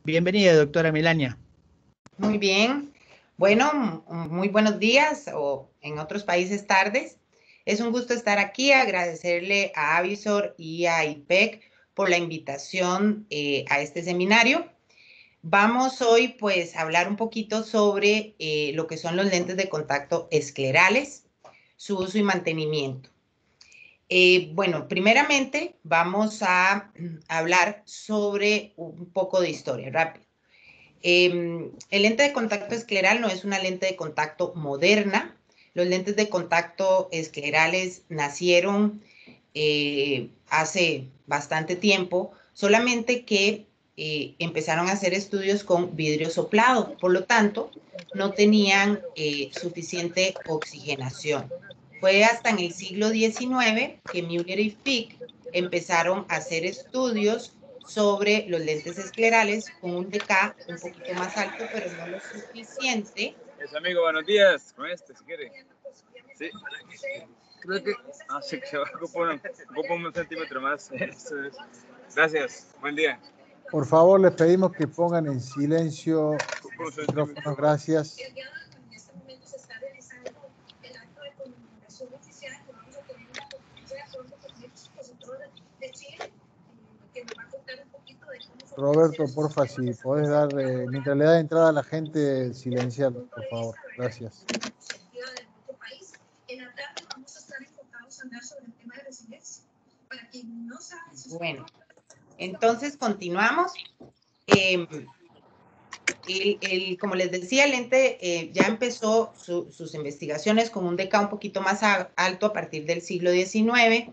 Bienvenida, doctora Melania. Muy bien. Bueno, muy buenos días o en otros países tardes. Es un gusto estar aquí, agradecerle a Avisor y a IPEC por la invitación a este seminario. Vamos hoy pues a hablar un poquito sobre lo que son los lentes de contacto esclerales, su uso y mantenimiento. Bueno, primeramente vamos a hablar sobre un poco de historia, rápido. El lente de contacto escleral no es una lente de contacto moderna. Los lentes de contacto esclerales nacieron hace bastante tiempo, solamente que empezaron a hacer estudios con vidrio soplado, por lo tanto, no tenían suficiente oxigenación. Fue hasta en el siglo XIX que Müller y Fick empezaron a hacer estudios sobre los lentes esclerales con un DK un poquito más alto, pero no lo suficiente. Es amigo, buenos días. Con este, si quiere. Sí. Creo que... Ah, sí, que ocupa un centímetro más. Eso es. Gracias. Buen día. Por favor, les pedimos que pongan en silencio los micrófonos. Gracias. Roberto, porfa, si podés dar, mientras le da entrada a la gente, silenciar, por favor. Gracias. Bueno, entonces continuamos. Como les decía, el lente ya empezó sus investigaciones con un DK un poquito más alto a partir del siglo XIX.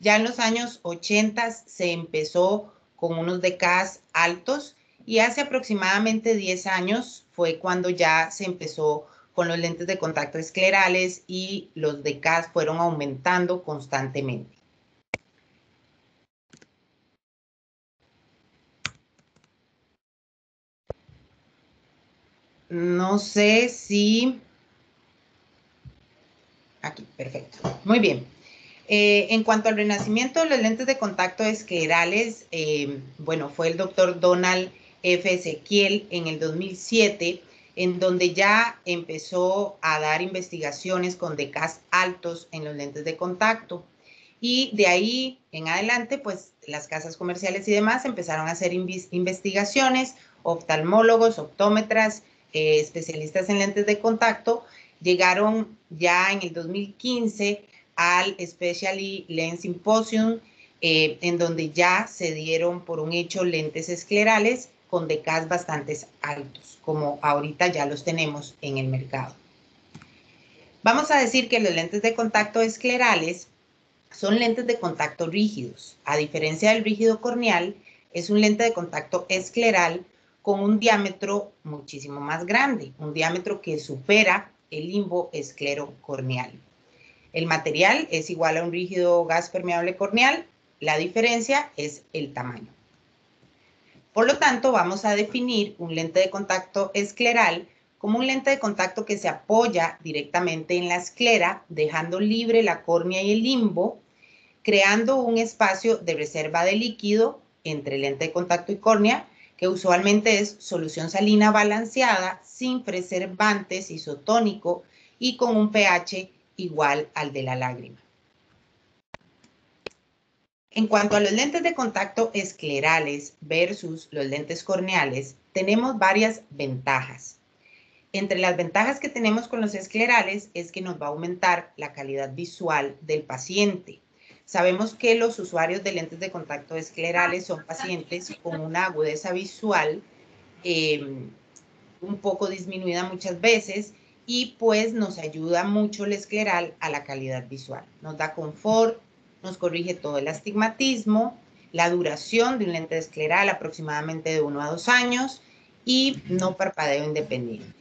Ya en los años 80 se empezó con unos DKs altos y hace aproximadamente 10 años fue cuando ya se empezó con los lentes de contacto esclerales y los DKs fueron aumentando constantemente. No sé si... Aquí, perfecto. Muy bien. En cuanto al renacimiento de los lentes de contacto esclerales, bueno, fue el doctor Donald F. Ezequiel en el 2007, en donde ya empezó a dar investigaciones con DKs altos en los lentes de contacto. Y de ahí en adelante, pues las casas comerciales y demás empezaron a hacer investigaciones, oftalmólogos, optómetras, especialistas en lentes de contacto, llegaron ya en el 2015 al Specialty Lens Symposium, en donde ya se dieron por un hecho lentes esclerales con DKs bastante altos, como ahorita ya los tenemos en el mercado. Vamos a decir que los lentes de contacto esclerales son lentes de contacto rígidos. A diferencia del rígido corneal, es un lente de contacto escleral con un diámetro muchísimo más grande, un diámetro que supera el limbo esclerocorneal. El material es igual a un rígido gas permeable corneal, la diferencia es el tamaño. Por lo tanto, vamos a definir un lente de contacto escleral como un lente de contacto que se apoya directamente en la esclera, dejando libre la córnea y el limbo, creando un espacio de reserva de líquido entre lente de contacto y córnea, que usualmente es solución salina balanceada, sin preservantes, isotónico y con un pH igual al de la lágrima. En cuanto a los lentes de contacto esclerales versus los lentes corneales, tenemos varias ventajas. Entre las ventajas que tenemos con los esclerales es que nos va a aumentar la calidad visual del paciente. Sabemos que los usuarios de lentes de contacto esclerales son pacientes con una agudeza visual un poco disminuida muchas veces y pues nos ayuda mucho el escleral a la calidad visual. Nos da confort, nos corrige todo el astigmatismo, la duración de un lente escleral aproximadamente de 1 a 2 años y no parpadeo independiente.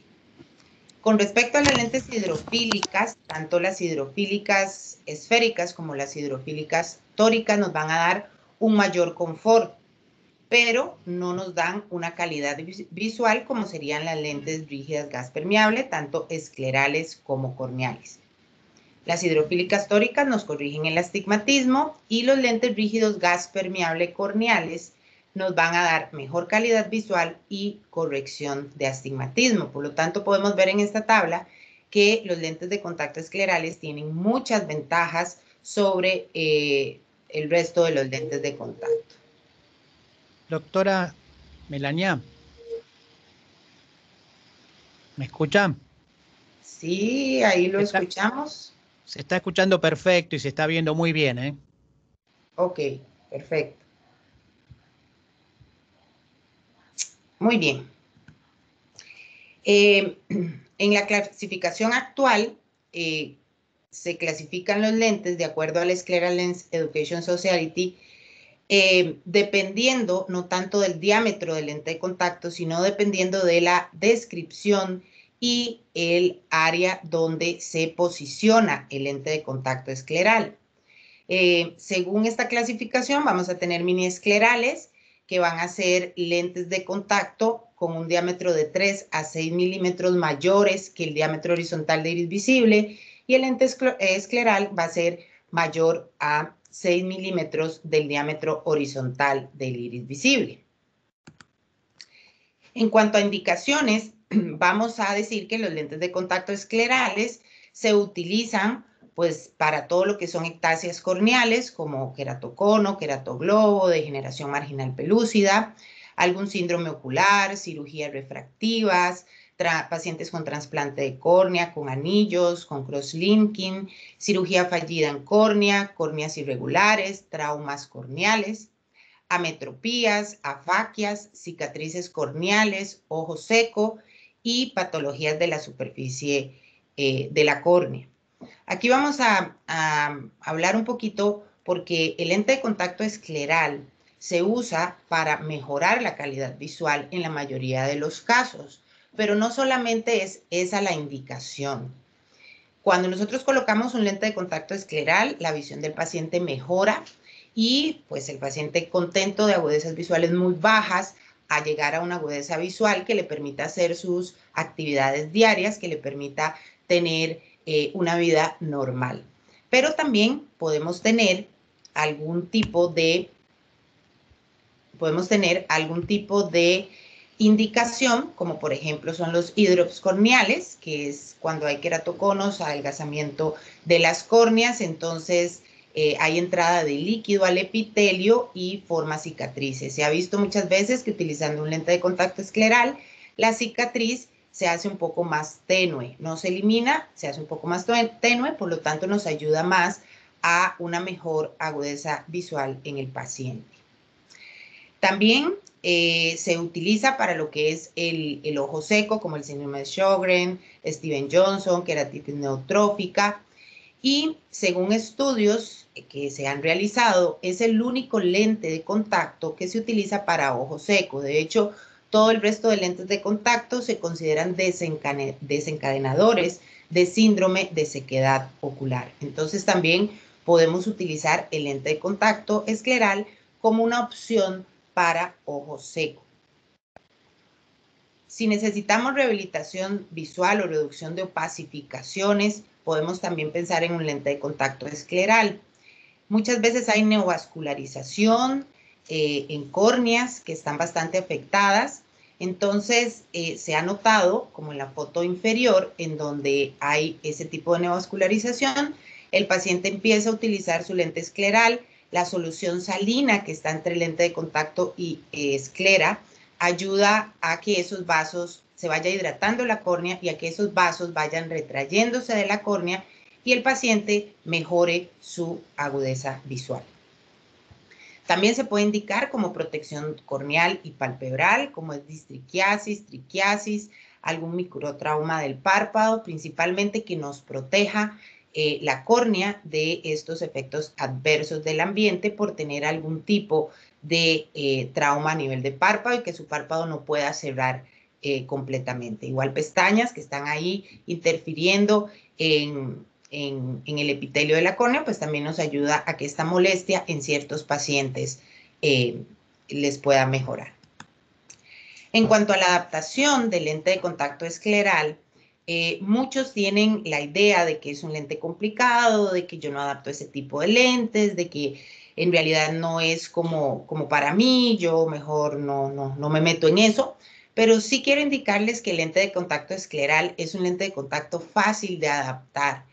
Con respecto a las lentes hidrofílicas, tanto las hidrofílicas esféricas como las hidrofílicas tóricas nos van a dar un mayor confort, pero no nos dan una calidad visual como serían las lentes rígidas gas permeable, tanto esclerales como corneales. Las hidrofílicas tóricas nos corrigen el astigmatismo y los lentes rígidos gas permeable corneales nos van a dar mejor calidad visual y corrección de astigmatismo. Por lo tanto, podemos ver en esta tabla que los lentes de contacto esclerales tienen muchas ventajas sobre el resto de los lentes de contacto. Doctora Melania, ¿me escuchan? Sí, ahí lo escuchamos. Se está escuchando perfecto y se está viendo muy bien, ¿eh? Ok, perfecto. Muy bien. En la clasificación actual, se clasifican los lentes de acuerdo a la Scleral Lens Education Society, dependiendo no tanto del diámetro del lente de contacto, sino dependiendo de la descripción y el área donde se posiciona el lente de contacto escleral. Según esta clasificación, vamos a tener mini esclerales, que van a ser lentes de contacto con un diámetro de 3 a 6 milímetros mayores que el diámetro horizontal de iris visible, y el lente escleral va a ser mayor a 6 milímetros del diámetro horizontal del iris visible. En cuanto a indicaciones, vamos a decir que los lentes de contacto esclerales se utilizan pues para todo lo que son ectasias corneales, como queratocono, queratoglobo, degeneración marginal pelúcida, algún síndrome ocular, cirugías refractivas, pacientes con trasplante de córnea, con anillos, con crosslinking, cirugía fallida en córnea, córneas irregulares, traumas corneales, ametropías, afaquias, cicatrices corneales, ojo seco y patologías de la superficie de la córnea. Aquí vamos a hablar un poquito porque el lente de contacto escleral se usa para mejorar la calidad visual en la mayoría de los casos, pero no solamente es esa la indicación. Cuando nosotros colocamos un lente de contacto escleral, la visión del paciente mejora y pues el paciente contento de agudezas visuales muy bajas a llegar a una agudeza visual que le permita hacer sus actividades diarias, que le permita tener una vida normal. Pero también podemos tener algún tipo de indicación, como por ejemplo son los hidrops corneales, que es cuando hay queratoconos, adelgazamiento de las córneas, entonces hay entrada de líquido al epitelio y forma cicatrices. Se ha visto muchas veces que utilizando un lente de contacto escleral, la cicatriz se hace un poco más tenue, no se elimina, se hace un poco más tenue, por lo tanto nos ayuda más a una mejor agudeza visual en el paciente. También se utiliza para lo que es el ojo seco, como el síndrome de Sjögren, Steven-Johnson, queratitis neotrófica. Y según estudios que se han realizado, es el único lente de contacto que se utiliza para ojo seco. De hecho, todo el resto de lentes de contacto se consideran desencadenadores de síndrome de sequedad ocular. Entonces, también podemos utilizar el lente de contacto escleral como una opción para ojo seco. Si necesitamos rehabilitación visual o reducción de opacificaciones, podemos también pensar en un lente de contacto escleral. Muchas veces hay neovascularización en córneas que están bastante afectadas. Entonces, se ha notado, como en la foto inferior, en donde hay ese tipo de neovascularización, el paciente empieza a utilizar su lente escleral. La solución salina que está entre lente de contacto y esclera ayuda a que esos vasos se vaya hidratando la córnea y a que esos vasos vayan retrayéndose de la córnea y el paciente mejore su agudeza visual. También se puede indicar como protección corneal y palpebral, como es distriquiasis, triquiasis, algún microtrauma del párpado, principalmente que nos proteja la córnea de estos efectos adversos del ambiente por tener algún tipo de trauma a nivel de párpado y que su párpado no pueda cerrar completamente. Igual pestañas que están ahí interfiriendo en el epitelio de la córnea, pues también nos ayuda a que esta molestia en ciertos pacientes les pueda mejorar. En cuanto a la adaptación del lente de contacto escleral, muchos tienen la idea de que es un lente complicado, de que yo no adapto ese tipo de lentes, de que en realidad no es como para mí, yo mejor no me meto en eso, pero sí quiero indicarles que el lente de contacto escleral es un lente de contacto fácil de adaptar.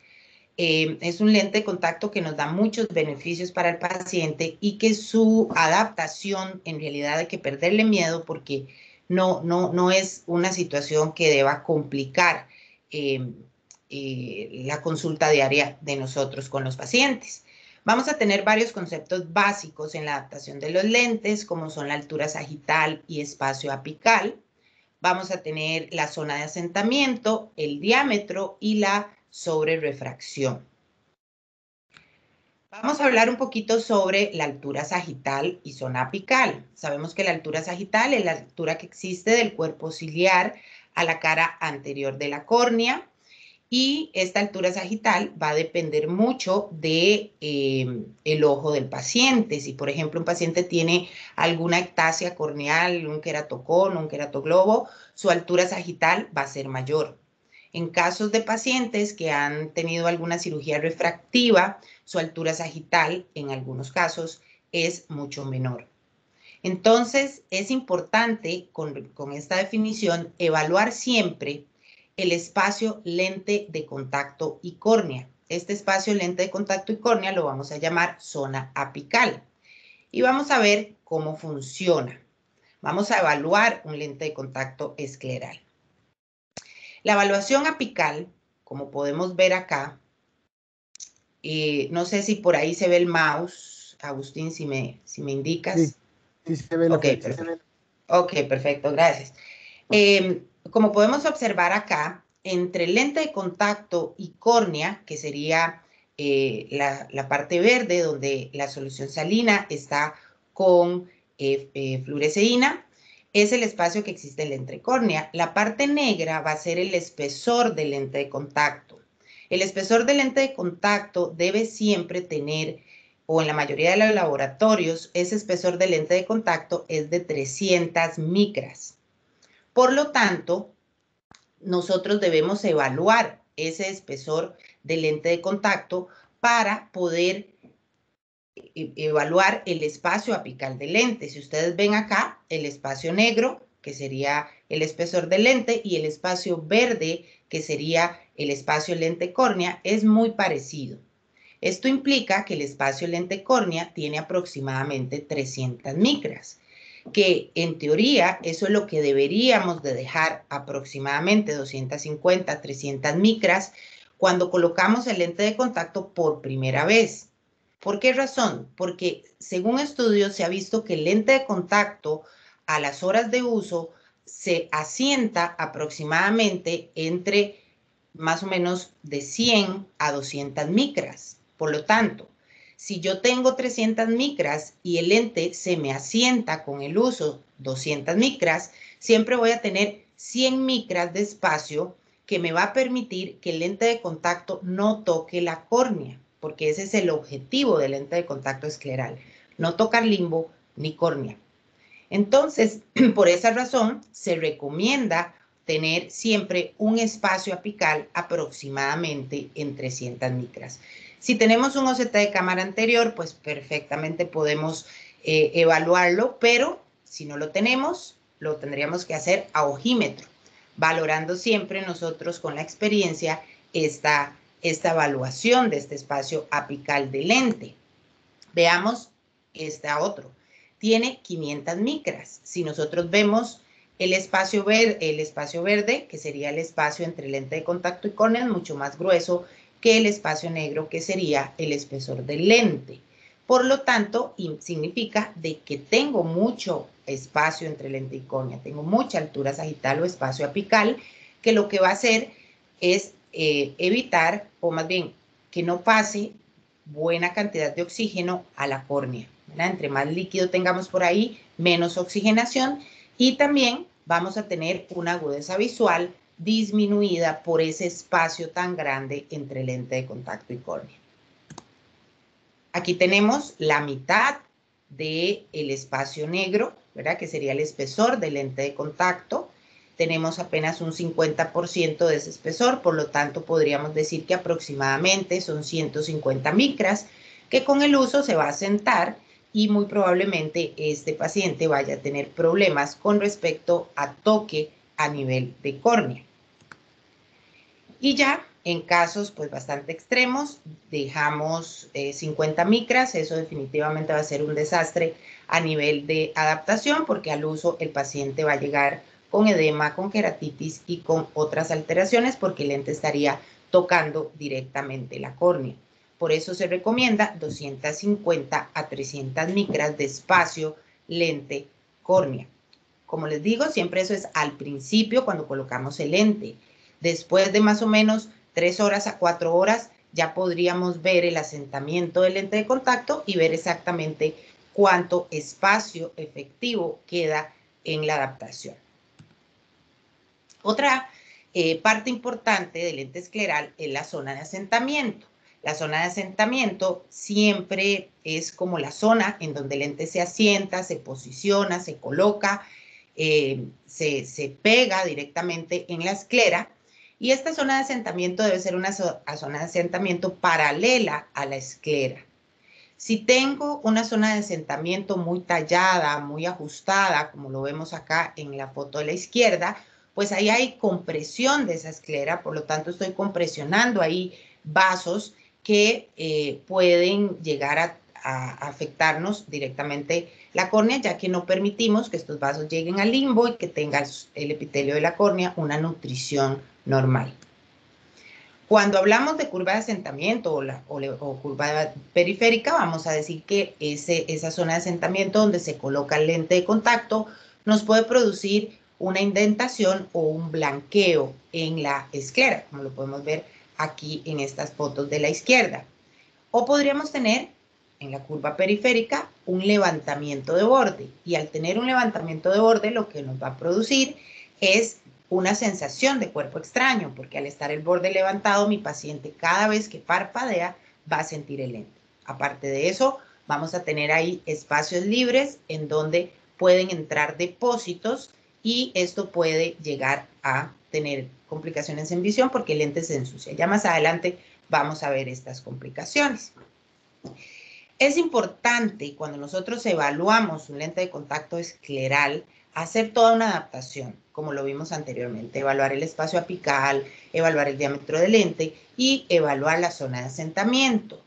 Es un lente de contacto que nos da muchos beneficios para el paciente y que su adaptación en realidad hay que perderle miedo porque no es una situación que deba complicar la consulta diaria de nosotros con los pacientes. Vamos a tener varios conceptos básicos en la adaptación de los lentes, como son la altura sagital y espacio apical. Vamos a tener la zona de asentamiento, el diámetro y la sobrerefracción. Vamos a hablar un poquito sobre la altura sagital y zona apical. Sabemos que la altura sagital es la altura que existe del cuerpo ciliar a la cara anterior de la córnea. Y esta altura sagital va a depender mucho de el ojo del paciente. Si, por ejemplo, un paciente tiene alguna ectasia corneal, un queratocono, un queratoglobo, su altura sagital va a ser mayor. En casos de pacientes que han tenido alguna cirugía refractiva, su altura sagital, en algunos casos, es mucho menor. Entonces, es importante, con esta definición, evaluar siempre el espacio lente de contacto y córnea. Este espacio lente de contacto y córnea lo vamos a llamar zona apical. Y vamos a ver cómo funciona. Vamos a evaluar un lente de contacto escleral. La evaluación apical, como podemos ver acá, no sé si por ahí se ve el mouse, Agustín, si me indicas. Sí, se ve la flecha. Perfecto. Ok, perfecto, gracias. Como podemos observar acá, entre lente de contacto y córnea, que sería la parte verde donde la solución salina está con fluoresceína, es el espacio que existe en la entrecórnea. La parte negra va a ser el espesor del lente de contacto. El espesor del lente de contacto debe siempre tener, o en la mayoría de los laboratorios, ese espesor de lente de contacto es de 300 micras. Por lo tanto, nosotros debemos evaluar ese espesor de lente de contacto para poder evaluar el espacio apical del lente. Si ustedes ven acá, el espacio negro, que sería el espesor del lente, y el espacio verde, que sería el espacio lente córnea, es muy parecido. Esto implica que el espacio lente córnea tiene aproximadamente 300 micras, que en teoría eso es lo que deberíamos de dejar, aproximadamente 250, 300 micras, cuando colocamos el lente de contacto por primera vez. ¿Por qué razón? Porque según estudios se ha visto que el lente de contacto a las horas de uso se asienta aproximadamente entre más o menos de 100 a 200 micras. Por lo tanto, si yo tengo 300 micras y el lente se me asienta con el uso 200 micras, siempre voy a tener 100 micras de espacio que me va a permitir que el lente de contacto no toque la córnea, porque ese es el objetivo del lente de contacto escleral, no tocar limbo ni córnea. Entonces, por esa razón, se recomienda tener siempre un espacio apical aproximadamente en 300 micras. Si tenemos un OCT de cámara anterior, pues perfectamente podemos evaluarlo, pero si no lo tenemos, lo tendríamos que hacer a ojímetro, valorando siempre nosotros con la experiencia esta evaluación de este espacio apical del lente. Veamos este otro. Tiene 500 micras. Si nosotros vemos el espacio verde, que sería el espacio entre lente de contacto y córnea, es mucho más grueso que el espacio negro, que sería el espesor del lente. Por lo tanto, significa de que tengo mucho espacio entre lente y córnea, tengo mucha altura sagital o espacio apical, que lo que va a hacer es evitar, o más bien, que no pase buena cantidad de oxígeno a la córnea, ¿verdad? Entre más líquido tengamos por ahí, menos oxigenación, y también vamos a tener una agudeza visual disminuida por ese espacio tan grande entre lente de contacto y córnea. Aquí tenemos la mitad del espacio negro, ¿verdad? Que sería el espesor del lente de contacto. Tenemos apenas un 50% de ese espesor, por lo tanto podríamos decir que aproximadamente son 150 micras, que con el uso se va a sentar y muy probablemente este paciente vaya a tener problemas con respecto a toque a nivel de córnea. Y ya en casos pues bastante extremos dejamos 50 micras, eso definitivamente va a ser un desastre a nivel de adaptación porque al uso el paciente va a llegar con edema, con queratitis y con otras alteraciones porque el lente estaría tocando directamente la córnea. Por eso se recomienda 250 a 300 micras de espacio lente-córnea. Como les digo, siempre eso es al principio cuando colocamos el lente. Después de más o menos 3 horas a 4 horas, ya podríamos ver el asentamiento del lente de contacto y ver exactamente cuánto espacio efectivo queda en la adaptación. Otra parte importante del lente escleral es la zona de asentamiento. La zona de asentamiento siempre es como la zona en donde el lente se asienta, se posiciona, se coloca, se pega directamente en la esclera. Y esta zona de asentamiento debe ser una zona de asentamiento paralela a la esclera. Si tengo una zona de asentamiento muy tallada, muy ajustada, como lo vemos acá en la foto de la izquierda, pues ahí hay compresión de esa esclera, por lo tanto estoy compresionando ahí vasos que pueden llegar a afectarnos directamente la córnea, ya que no permitimos que estos vasos lleguen al limbo y que tenga el epitelio de la córnea una nutrición normal. Cuando hablamos de curva de asentamiento o curva periférica, vamos a decir que esa zona de asentamiento donde se coloca el lente de contacto nos puede producir una indentación o un blanqueo en la esclera, como lo podemos ver aquí en estas fotos de la izquierda. O podríamos tener en la curva periférica un levantamiento de borde. Y al tener un levantamiento de borde, lo que nos va a producir es una sensación de cuerpo extraño, porque al estar el borde levantado, mi paciente cada vez que parpadea va a sentir el lente. Aparte de eso, vamos a tener ahí espacios libres en donde pueden entrar depósitos y esto puede llegar a tener complicaciones en visión porque el lente se ensucia. Ya más adelante vamos a ver estas complicaciones. Es importante cuando nosotros evaluamos un lente de contacto escleral hacer toda una adaptación, como lo vimos anteriormente, evaluar el espacio apical, evaluar el diámetro del lente y evaluar la zona de asentamiento.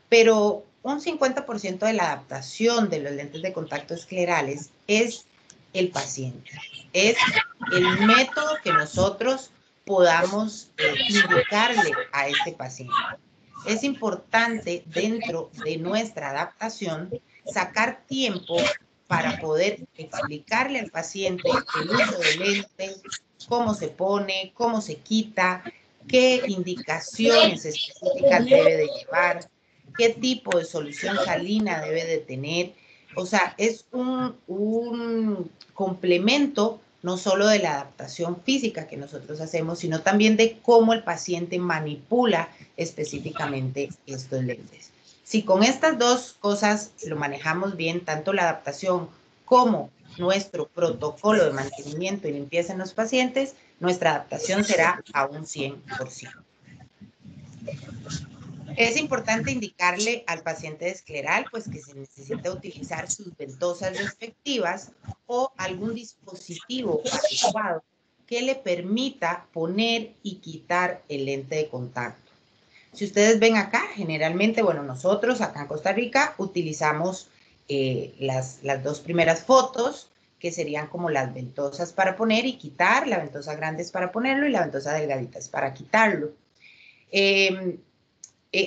Pero un 50% de la adaptación de los lentes de contacto esclerales es el paciente, es el método que nosotros podamos indicarle a este paciente. Es importante dentro de nuestra adaptación sacar tiempo para poder explicarle al paciente el uso del lente, cómo se pone, cómo se quita, qué indicaciones específicas debe de llevar, qué tipo de solución salina debe de tener. O sea, es un complemento no solo de la adaptación física que nosotros hacemos, sino también de cómo el paciente manipula específicamente estos lentes. Si con estas dos cosas lo manejamos bien, tanto la adaptación como nuestro protocolo de mantenimiento y limpieza en los pacientes, nuestra adaptación será a un 100%. Es importante indicarle al paciente escleral pues, que se necesita utilizar sus ventosas respectivas o algún dispositivo adecuado que le permita poner y quitar el lente de contacto. Si ustedes ven acá, generalmente, bueno, nosotros acá en Costa Rica utilizamos las dos primeras fotos, que serían como las ventosas para poner y quitar, la ventosa grande es para ponerlo y la ventosa delgadita es para quitarlo.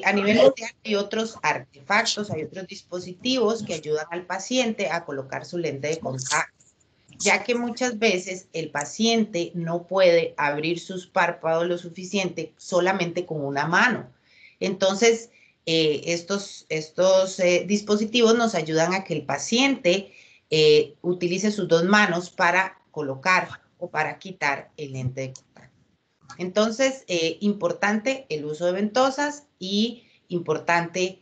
A nivel mundial hay otros artefactos, hay otros dispositivos que ayudan al paciente a colocar su lente de contacto, ya que muchas veces el paciente no puede abrir sus párpados lo suficiente solamente con una mano. Entonces, estos dispositivos nos ayudan a que el paciente utilice sus dos manos para colocar o para quitar el lente de contacto. Entonces, importante el uso de ventosas y importante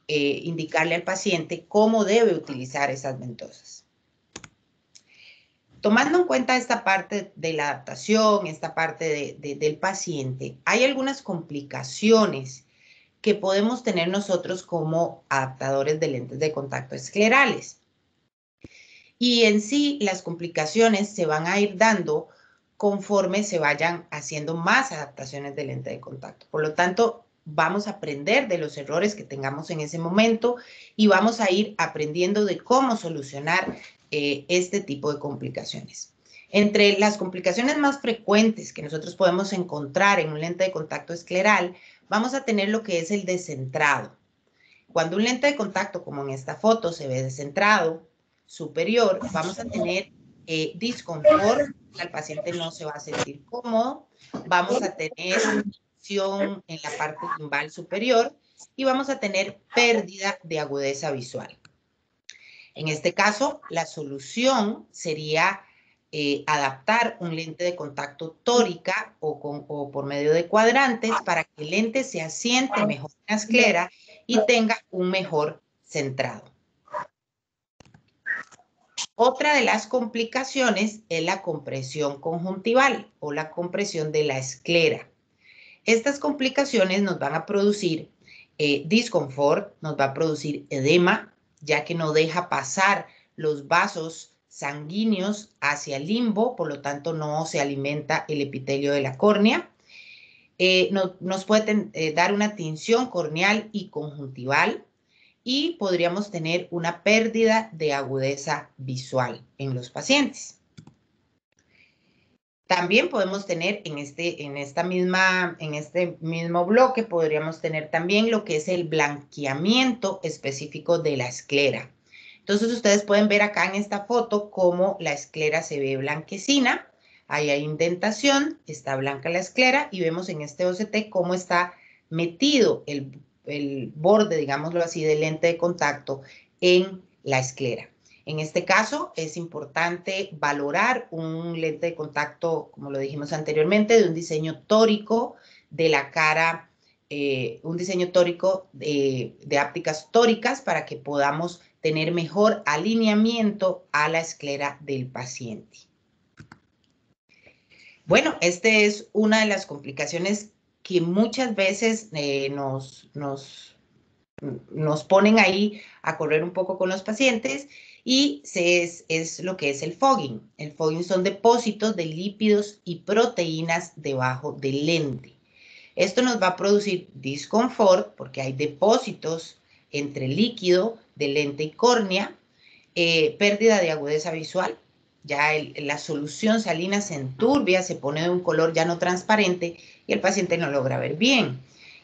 indicarle al paciente cómo debe utilizar esas ventosas. Tomando en cuenta esta parte de la adaptación, esta parte del paciente, hay algunas complicaciones que podemos tener nosotros como adaptadores de lentes de contacto esclerales. Y en sí, las complicaciones se van a ir dando conforme se vayan haciendo más adaptaciones de lente de contacto. Por lo tanto, vamos a aprender de los errores que tengamos en ese momento y vamos a ir aprendiendo de cómo solucionar este tipo de complicaciones. Entre las complicaciones más frecuentes que nosotros podemos encontrar en un lente de contacto escleral, vamos a tener lo que es el descentrado. Cuando un lente de contacto, como en esta foto, se ve descentrado, superior, vamos a tener disconfort, el paciente no se va a sentir cómodo, vamos a tener tensión en la parte limbal superior y vamos a tener pérdida de agudeza visual. En este caso, la solución sería adaptar un lente de contacto tórica o por medio de cuadrantes para que el lente se asiente mejor en la esclera y tenga un mejor centrado. Otra de las complicaciones es la compresión conjuntival o la compresión de la esclera. Estas complicaciones nos van a producir disconfort, nos va a producir edema, ya que no deja pasar los vasos sanguíneos hacia el limbo, por lo tanto no se alimenta el epitelio de la córnea. Nos puede dar una tinción corneal y conjuntival y podríamos tener una pérdida de agudeza visual en los pacientes. También podemos tener en este mismo bloque, podríamos tener también lo que es el blanqueamiento específico de la esclera. Entonces, ustedes pueden ver acá en esta foto cómo la esclera se ve blanquecina. Ahí hay indentación, está blanca la esclera y vemos en este OCT cómo está metido el borde, digámoslo así, del lente de contacto en la esclera. En este caso, es importante valorar un lente de contacto, como lo dijimos anteriormente, de un diseño tórico de la cara, un diseño tórico de ápticas tóricas para que podamos tener mejor alineamiento a la esclera del paciente. Bueno, esta es una de las complicaciones que muchas veces nos ponen ahí a correr un poco con los pacientes y es lo que es el fogging. El fogging son depósitos de lípidos y proteínas debajo del lente. Esto nos va a producir disconfort porque hay depósitos entre líquido de lente y córnea, pérdida de agudeza visual. Ya la solución salina se enturbia, se pone de un color ya no transparente y el paciente no logra ver bien.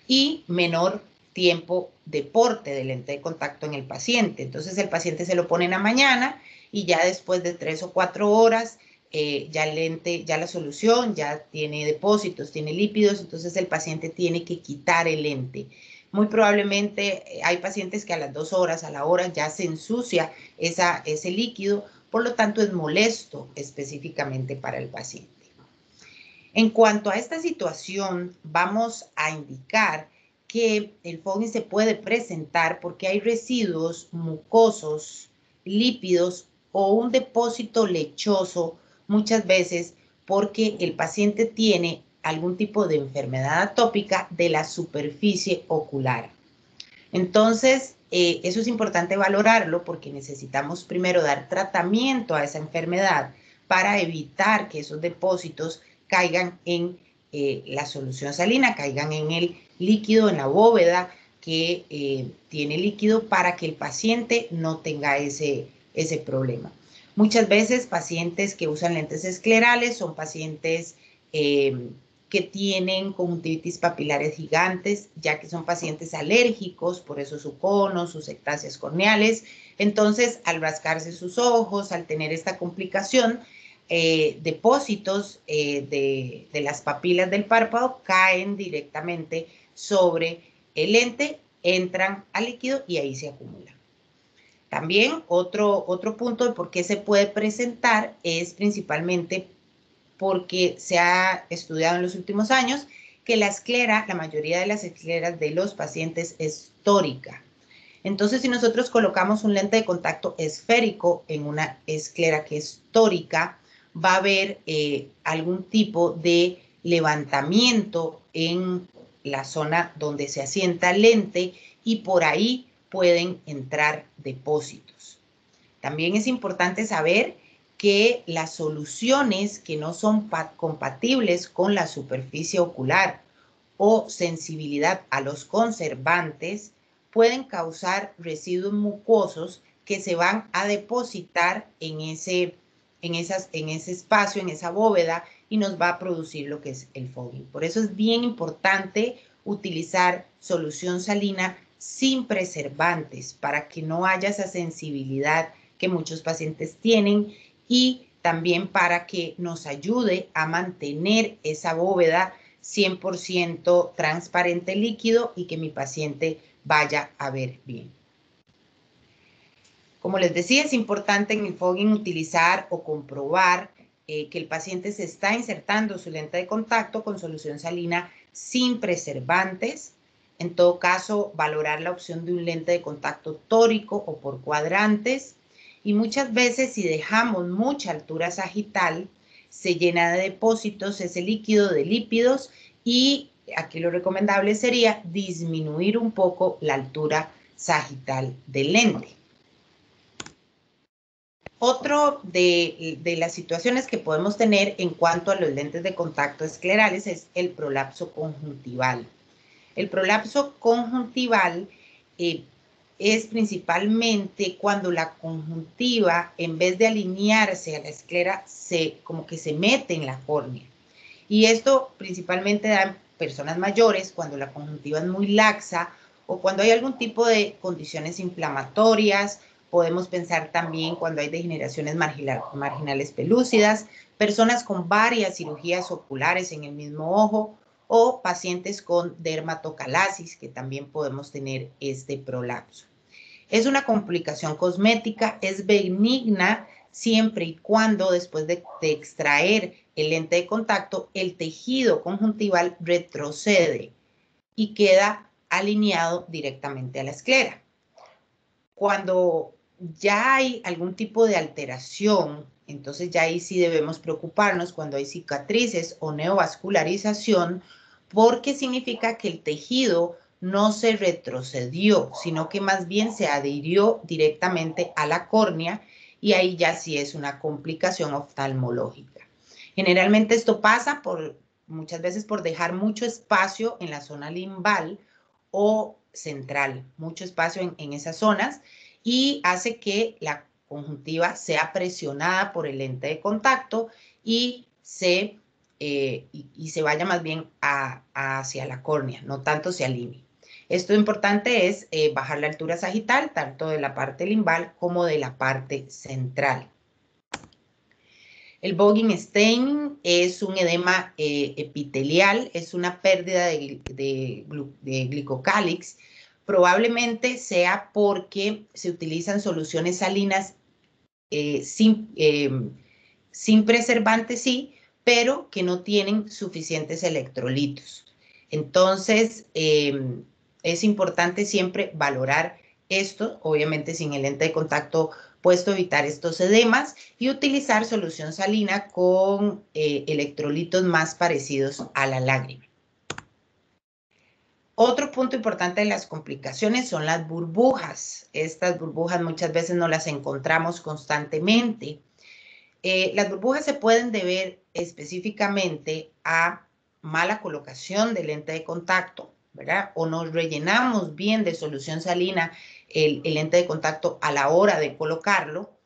Y menor tiempo de porte del lente de contacto en el paciente. Entonces el paciente se lo pone en la mañana y ya después de 3 o 4 horas ya el lente, ya la solución ya tiene depósitos, tiene lípidos, entonces el paciente tiene que quitar el lente. Muy probablemente hay pacientes que a las 2 horas, a la hora ya se ensucia ese líquido, por lo tanto es molesto específicamente para el paciente. En cuanto a esta situación, vamos a indicar que el fogging se puede presentar porque hay residuos mucosos, lípidos o un depósito lechoso, muchas veces porque el paciente tiene algún tipo de enfermedad atópica de la superficie ocular. Entonces, eso es importante valorarlo porque necesitamos primero dar tratamiento a esa enfermedad para evitar que esos depósitos caigan en la solución salina, caigan en el líquido, en la bóveda que tiene líquido para que el paciente no tenga ese problema. Muchas veces pacientes que usan lentes esclerales son pacientes que tienen conjuntivitis papilares gigantes, ya que son pacientes alérgicos, por eso su cono, sus ectasias corneales. Entonces, al rascarse sus ojos, al tener esta complicación, depósitos de las papilas del párpado caen directamente sobre el lente, entran al líquido y ahí se acumulan. También otro punto de por qué se puede presentar es principalmente porque se ha estudiado en los últimos años que la esclera, la mayoría de las escleras de los pacientes es tórica. Entonces, si nosotros colocamos un lente de contacto esférico en una esclera que es tórica, va a haber algún tipo de levantamiento en la zona donde se asienta el lente y por ahí pueden entrar depósitos. También es importante saber que las soluciones que no son compatibles con la superficie ocular o sensibilidad a los conservantes pueden causar residuos mucosos que se van a depositar en ese espacio, en esa bóveda, y nos va a producir lo que es el fogging. Por eso es bien importante utilizar solución salina sin preservantes para que no haya esa sensibilidad que muchos pacientes tienen y también para que nos ayude a mantener esa bóveda 100% transparente líquido y que mi paciente vaya a ver bien. Como les decía, es importante en el fogging utilizar o comprobar que el paciente se está insertando su lente de contacto con solución salina sin preservantes. En todo caso, valorar la opción de un lente de contacto tórico o por cuadrantes. Y muchas veces, si dejamos mucha altura sagital, se llena de depósitos ese líquido de lípidos y aquí lo recomendable sería disminuir un poco la altura sagital del lente. Otro de las situaciones que podemos tener en cuanto a los lentes de contacto esclerales es el prolapso conjuntival. El prolapso conjuntival es principalmente cuando la conjuntiva, en vez de alinearse a la esclera, como que se mete en la córnea. Y esto principalmente da en personas mayores cuando la conjuntiva es muy laxa o cuando hay algún tipo de condiciones inflamatorias. Podemos pensar también cuando hay degeneraciones marginales pelúcidas, personas con varias cirugías oculares en el mismo ojo o pacientes con dermatocalasis, que también podemos tener este prolapso. Es una complicación cosmética, es benigna siempre y cuando después de extraer el lente de contacto, el tejido conjuntival retrocede y queda alineado directamente a la esclera. Cuando ya hay algún tipo de alteración, entonces ya ahí sí debemos preocuparnos cuando hay cicatrices o neovascularización, porque significa que el tejido no se retrocedió, sino que más bien se adhirió directamente a la córnea y ahí ya sí es una complicación oftalmológica. Generalmente esto pasa muchas veces por dejar mucho espacio en la zona limbal o central, mucho espacio en esas zonas, y hace que la conjuntiva sea presionada por el lente de contacto y se vaya más bien hacia la córnea, no tanto se alinee. Esto importante es bajar la altura sagital, tanto de la parte limbal como de la parte central. El Boggin staining es un edema epitelial, es una pérdida de glicocálix. Probablemente sea porque se utilizan soluciones salinas sin preservantes, sí, pero que no tienen suficientes electrolitos. Entonces, es importante siempre valorar esto, obviamente sin el lente de contacto puesto, evitar estos edemas y utilizar solución salina con electrolitos más parecidos a la lágrima. Otro punto importante de las complicaciones son las burbujas. Estas burbujas muchas veces no las encontramos constantemente. Las burbujas se pueden deber específicamente a mala colocación de lente de contacto, ¿verdad? O nos rellenamos bien de solución salina el lente de contacto a la hora de colocarlo.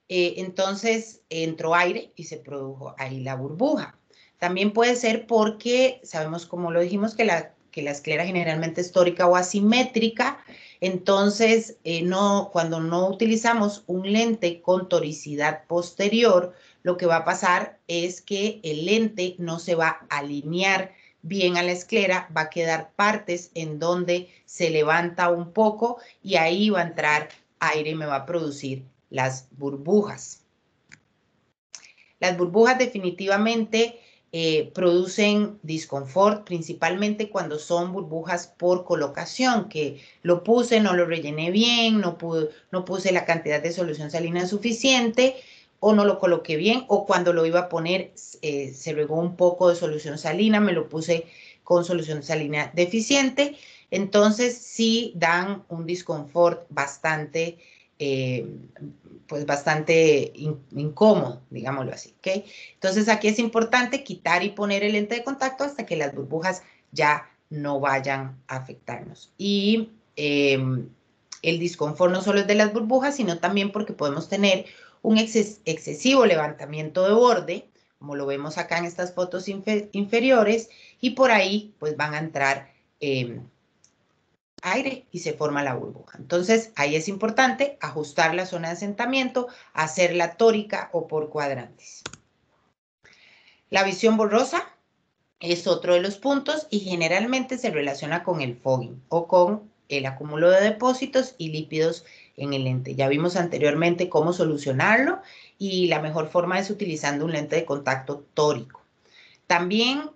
Entonces entró aire y se produjo ahí la burbuja. También puede ser porque sabemos, como lo dijimos, que la esclera generalmente es tórica o asimétrica. Entonces, cuando no utilizamos un lente con toricidad posterior, lo que va a pasar es que el lente no se va a alinear bien a la esclera, va a quedar partes en donde se levanta un poco y ahí va a entrar aire y me va a producir las burbujas. Las burbujas definitivamente producen disconfort, principalmente cuando son burbujas por colocación, que lo puse, no lo rellené bien, no puse la cantidad de solución salina suficiente, o no lo coloqué bien, o cuando lo iba a poner se regó un poco de solución salina, me lo puse con solución salina deficiente. Entonces sí dan un disconfort bastante, pues bastante incómodo, digámoslo así, ¿ok? Entonces aquí es importante quitar y poner el lente de contacto hasta que las burbujas ya no vayan a afectarnos. Y el disconfort no solo es de las burbujas, sino también porque podemos tener un excesivo levantamiento de borde, como lo vemos acá en estas fotos inferiores, y por ahí pues van a entrar aire y se forma la burbuja. Entonces ahí es importante ajustar la zona de asentamiento, hacerla tórica o por cuadrantes. La visión borrosa es otro de los puntos y generalmente se relaciona con el fogging o con el acúmulo de depósitos y lípidos en el lente. Ya vimos anteriormente cómo solucionarlo y la mejor forma es utilizando un lente de contacto tórico. También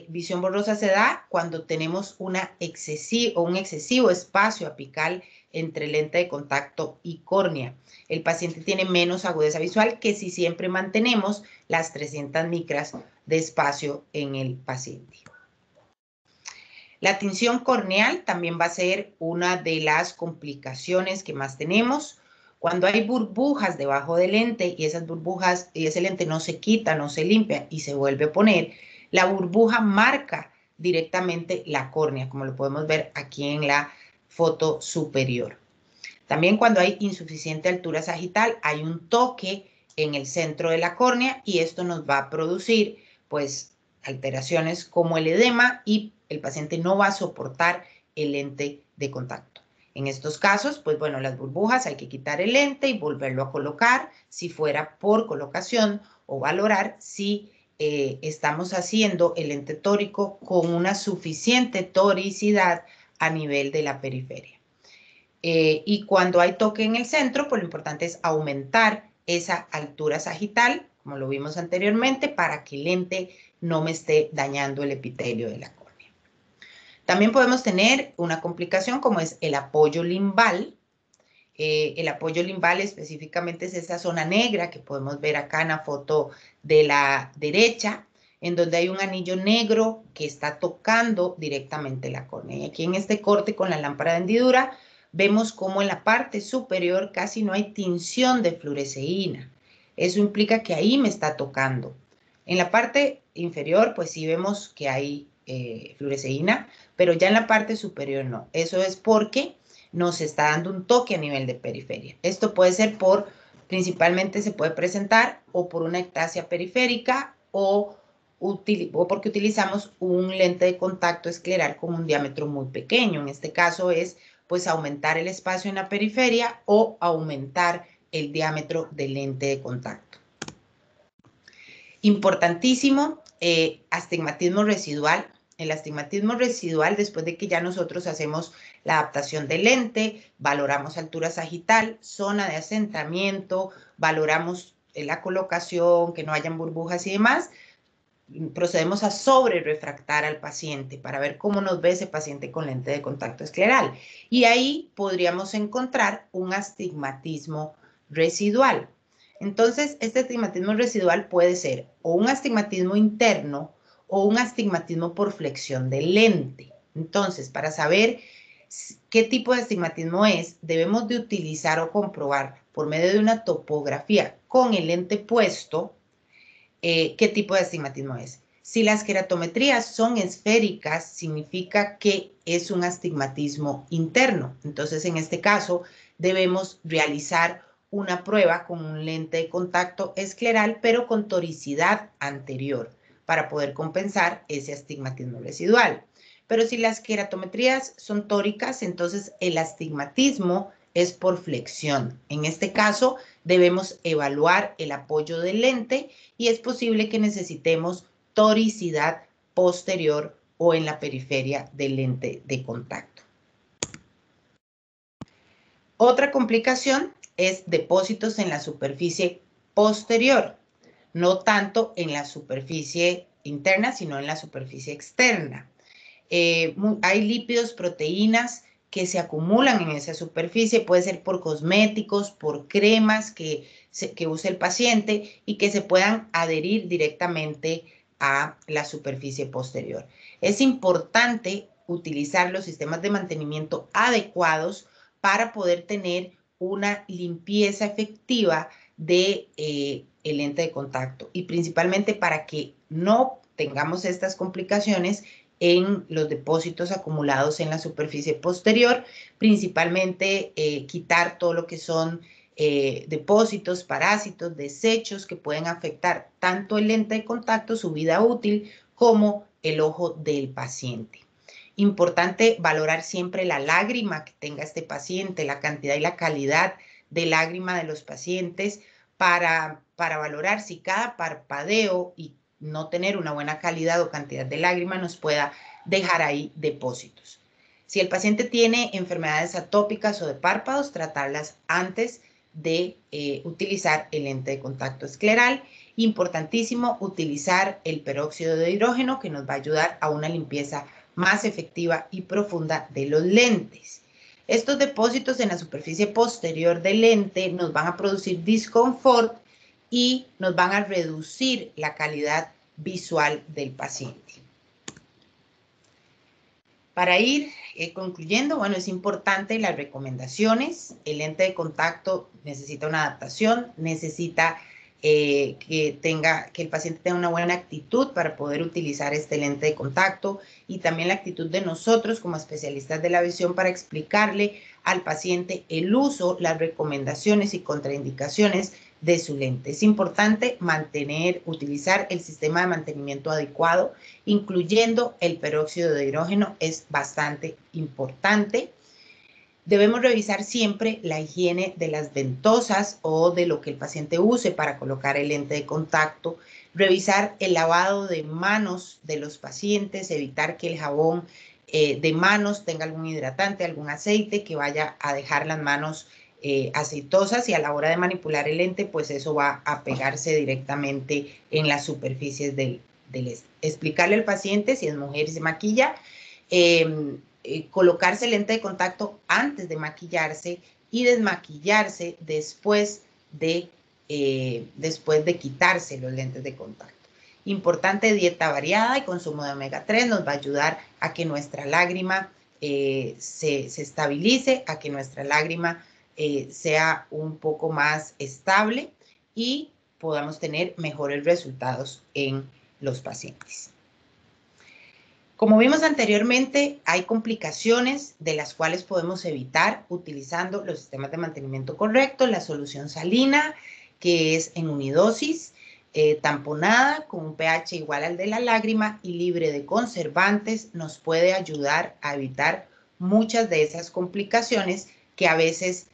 visión borrosa se da cuando tenemos un excesivo espacio apical entre lente de contacto y córnea. El paciente tiene menos agudeza visual que si siempre mantenemos las 300 micras de espacio en el paciente. La tinción corneal también va a ser una de las complicaciones que más tenemos. Cuando hay burbujas debajo del lente y esas burbujas y ese lente no se quita, no se limpia y se vuelve a poner, la burbuja marca directamente la córnea, como lo podemos ver aquí en la foto superior. También cuando hay insuficiente altura sagital, hay un toque en el centro de la córnea y esto nos va a producir, pues, alteraciones como el edema y el paciente no va a soportar el lente de contacto. En estos casos, pues bueno, las burbujas hay que quitar el lente y volverlo a colocar si fuera por colocación o valorar si estamos haciendo el lente tórico con una suficiente toricidad a nivel de la periferia. Y cuando hay toque en el centro, pues lo importante es aumentar esa altura sagital, como lo vimos anteriormente, para que el lente no me esté dañando el epitelio de la córnea. También podemos tener una complicación como es el apoyo limbal. El apoyo limbal específicamente es esa zona negra que podemos ver acá en la foto de la derecha, en donde hay un anillo negro que está tocando directamente la córnea. Y aquí en este corte con la lámpara de hendidura, vemos cómo en la parte superior casi no hay tinción de fluoresceína. Eso implica que ahí me está tocando. En la parte inferior, pues sí vemos que hay fluoresceína, pero ya en la parte superior no. Eso es porque nos está dando un toque a nivel de periferia. Esto puede ser principalmente se puede presentar o por una ectasia periférica o porque utilizamos un lente de contacto escleral con un diámetro muy pequeño. En este caso es pues aumentar el espacio en la periferia o aumentar el diámetro del lente de contacto. Importantísimo, astigmatismo residual. El astigmatismo residual, después de que ya nosotros hacemos la adaptación del lente, valoramos altura sagital, zona de asentamiento, valoramos la colocación, que no hayan burbujas y demás, procedemos a sobre refractar al paciente para ver cómo nos ve ese paciente con lente de contacto escleral. Y ahí podríamos encontrar un astigmatismo residual. Entonces, este astigmatismo residual puede ser o un astigmatismo interno o un astigmatismo por flexión del lente. Entonces, para saber qué tipo de astigmatismo es, debemos de utilizar o comprobar por medio de una topografía con el lente puesto qué tipo de astigmatismo es. Si las queratometrías son esféricas, significa que es un astigmatismo interno. Entonces, en este caso, debemos realizar una prueba con un lente de contacto escleral, pero con toricidad anterior, para poder compensar ese astigmatismo residual. Pero si las queratometrías son tóricas, entonces el astigmatismo es por flexión. En este caso, debemos evaluar el apoyo del lente y es posible que necesitemos toricidad posterior o en la periferia del lente de contacto. Otra complicación es depósitos en la superficie posterior, no tanto en la superficie interna, sino en la superficie externa. Hay lípidos, proteínas que se acumulan en esa superficie, puede ser por cosméticos, por cremas que use el paciente y que se puedan adherir directamente a la superficie posterior. Es importante utilizar los sistemas de mantenimiento adecuados para poder tener una limpieza efectiva de el lente de contacto y principalmente para que no tengamos estas complicaciones en los depósitos acumulados en la superficie posterior, principalmente quitar todo lo que son depósitos, parásitos, desechos que pueden afectar tanto el lente de contacto, su vida útil, como el ojo del paciente. Importante valorar siempre la lágrima que tenga este paciente, la cantidad y la calidad de lágrima de los pacientes para valorar si cada parpadeo y no tener una buena calidad o cantidad de lágrima nos pueda dejar ahí depósitos. Si el paciente tiene enfermedades atópicas o de párpados, tratarlas antes de utilizar el lente de contacto escleral. Importantísimo utilizar el peróxido de hidrógeno que nos va a ayudar a una limpieza más efectiva y profunda de los lentes. Estos depósitos en la superficie posterior del lente nos van a producir disconfort y nos van a reducir la calidad visual del paciente. Para ir concluyendo, bueno, es importante las recomendaciones. El lente de contacto necesita una adaptación, necesita que el paciente tenga una buena actitud para poder utilizar este lente de contacto y también la actitud de nosotros como especialistas de la visión para explicarle al paciente el uso, las recomendaciones y contraindicaciones de su lente. Es importante utilizar el sistema de mantenimiento adecuado, incluyendo el peróxido de hidrógeno, es bastante importante. Debemos revisar siempre la higiene de las ventosas o de lo que el paciente use para colocar el lente de contacto, revisar el lavado de manos de los pacientes, evitar que el jabón de manos tenga algún hidratante, algún aceite que vaya a dejar las manos aceitosas y a la hora de manipular el lente, pues eso va a pegarse directamente en las superficies del lente. Explicarle al paciente, si es mujer y se maquilla, colocarse el lente de contacto antes de maquillarse y desmaquillarse después de quitarse los lentes de contacto. Importante dieta variada y consumo de omega 3 nos va a ayudar a que nuestra lágrima se estabilice, a que nuestra lágrima sea un poco más estable y podamos tener mejores resultados en los pacientes. Como vimos anteriormente, hay complicaciones de las cuales podemos evitar utilizando los sistemas de mantenimiento correctos, la solución salina, que es en unidosis, tamponada con un pH igual al de la lágrima y libre de conservantes, nos puede ayudar a evitar muchas de esas complicaciones que a veces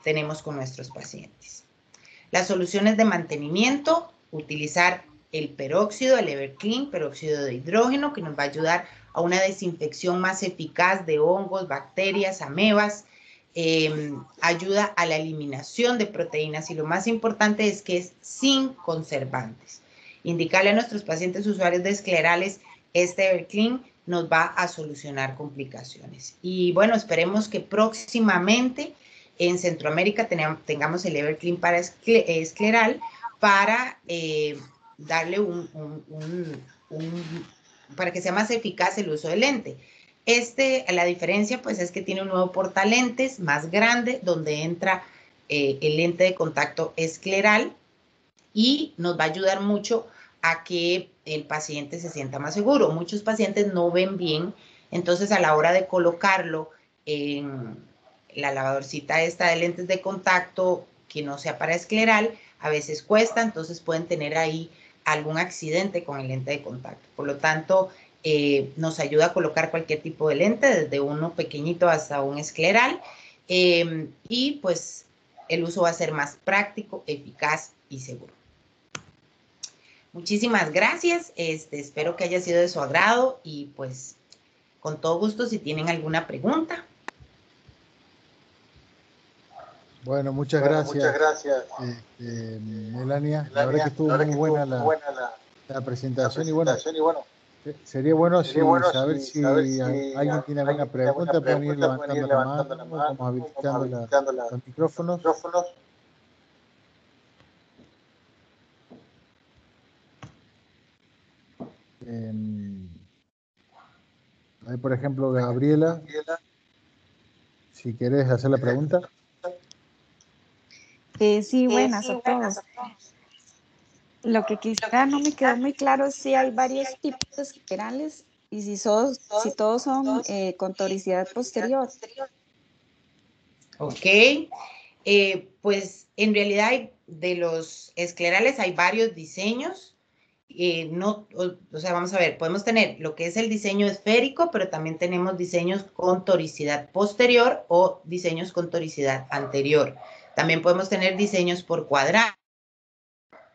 tenemos con nuestros pacientes. Las soluciones de mantenimiento, utilizar el peróxido, el Everclean, peróxido de hidrógeno, que nos va a ayudar a una desinfección más eficaz de hongos, bacterias, amebas, ayuda a la eliminación de proteínas y lo más importante es que es sin conservantes. Indicarle a nuestros pacientes usuarios de esclerales este Everclean nos va a solucionar complicaciones. Y bueno, esperemos que próximamente en Centroamérica tengamos el Everclean para escleral para darle para que sea más eficaz el uso del lente. La diferencia pues es que tiene un nuevo portalentes más grande donde entra el lente de contacto escleral y nos va a ayudar mucho a que el paciente se sienta más seguro. Muchos pacientes no ven bien, entonces a la hora de colocarlo en la lavadorcita esta de lentes de contacto que no sea para escleral, a veces cuesta, entonces pueden tener ahí algún accidente con el lente de contacto. Por lo tanto, nos ayuda a colocar cualquier tipo de lente, desde uno pequeñito hasta un escleral, y pues el uso va a ser más práctico, eficaz y seguro. Muchísimas gracias, espero que haya sido de su agrado y pues con todo gusto si tienen alguna pregunta. Bueno, muchas gracias, Melania. La verdad que estuvo muy buena la presentación y bueno, Sería bueno saber si alguien tiene alguna pregunta, pueden ir levantando la mano, vamos habilitando los micrófonos. Ahí, por ejemplo, Gabriela, si querés hacer la pregunta. Sí, buenas a todos. Lo que quizá no me quedó muy claro es si hay varios tipos esclerales y si todos son con toricidad posterior. Ok, pues en realidad de los esclerales hay varios diseños. O sea, vamos a ver, podemos tener lo que es el diseño esférico, pero también tenemos diseños con toricidad posterior o diseños con toricidad anterior. También podemos tener diseños por cuadrado,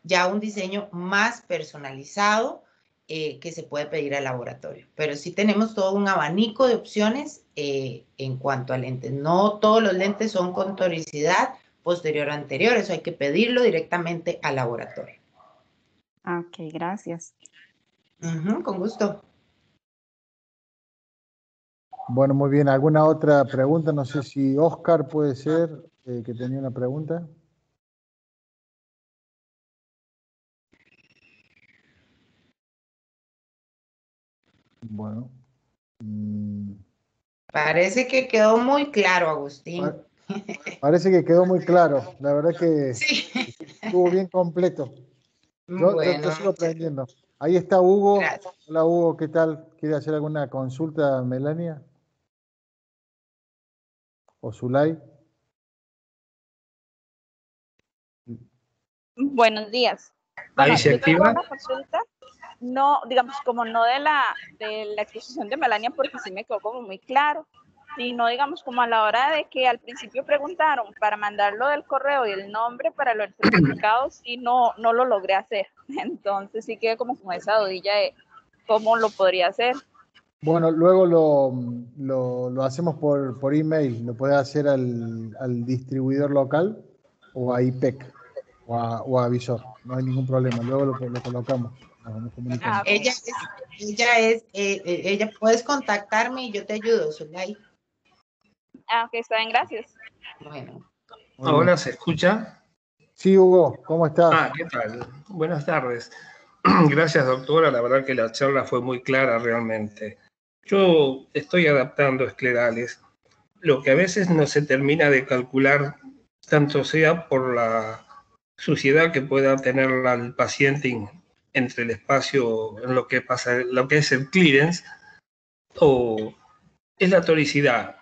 ya un diseño más personalizado que se puede pedir al laboratorio. Pero sí tenemos todo un abanico de opciones en cuanto a lentes. No todos los lentes son con toricidad posterior o anterior, eso hay que pedirlo directamente al laboratorio. Ok, gracias. Con gusto. Bueno, muy bien. ¿Alguna otra pregunta? No sé si Oscar puede ser que tenía una pregunta. Bueno. Parece que quedó muy claro, Agustín. Parece que quedó muy claro. La verdad que sí. estuvo bien completo. Yo sigo aprendiendo. Ahí está Hugo. Gracias. Hola Hugo, ¿qué tal? ¿Quiere hacer alguna consulta, Melania? ¿O Zulay? Buenos días. Bueno, Ahí se yo tengo activa. una consulta, no, digamos, como no de la exposición de Melania, porque sí me quedó como muy claro, sino, digamos, como a la hora de que al principio preguntaron para mandarlo del correo y el nombre para los certificados, y no lo logré hacer. Entonces sí quedé como con esa dudilla de cómo lo podría hacer. Bueno, luego lo hacemos por email. Lo puede hacer al distribuidor local o a IPEC o a Visor. No hay ningún problema. Luego lo colocamos. Nos comunicamos. Ella puedes contactarme y yo te ayudo, Zulay. Ok, está bien, gracias. Bueno. ¿Ahora se escucha? Sí, Hugo, ¿cómo estás? ¿Qué tal? Buenas tardes. Gracias, doctora. La verdad que la charla fue muy clara realmente. Yo estoy adaptando esclerales. Lo que a veces no se termina de calcular, tanto sea por la suciedad que pueda tener el paciente entre el espacio en lo que pasa, lo que es el clearance, o es la toricidad.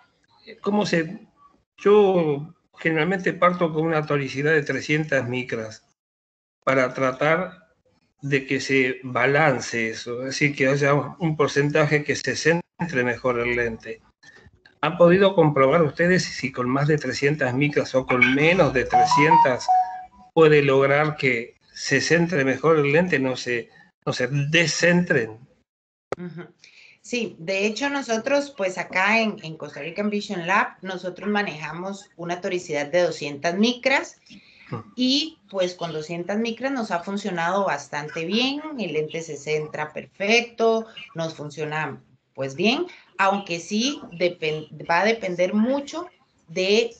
Yo generalmente parto con una toricidad de 300 micras para tratar de que se balance eso, es decir, que haya un porcentaje que se centre mejor el lente. ¿Han podido comprobar ustedes si con más de 300 micras o con menos de 300 puede lograr que se centre mejor el lente, no se descentren? Sí, de hecho nosotros, pues acá en Costa Rican Vision Lab, nosotros manejamos una toricidad de 200 micras y pues con 200 micras nos ha funcionado bastante bien, el lente se centra perfecto, nos funciona pues bien, aunque sí va a depender mucho de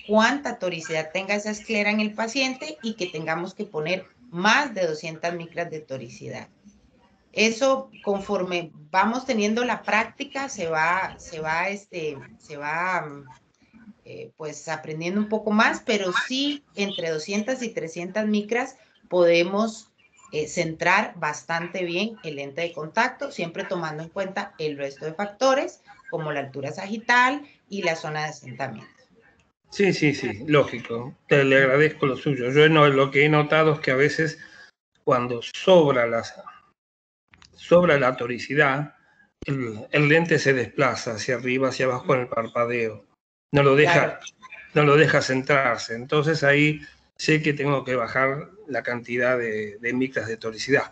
cuánta toricidad tenga esa esclera en el paciente y que tengamos que poner más de 200 micras de toricidad. Eso, conforme vamos teniendo la práctica, se va pues aprendiendo un poco más, pero sí entre 200 y 300 micras podemos centrar bastante bien el lente de contacto, siempre tomando en cuenta el resto de factores, como la altura sagital y la zona de asentamiento. Sí, lógico. Le agradezco lo suyo. Yo lo que he notado es que a veces cuando sobra la toricidad, el lente se desplaza hacia arriba, hacia abajo en el parpadeo. No lo deja centrarse. Entonces ahí sé que tengo que bajar la cantidad de micras de toricidad.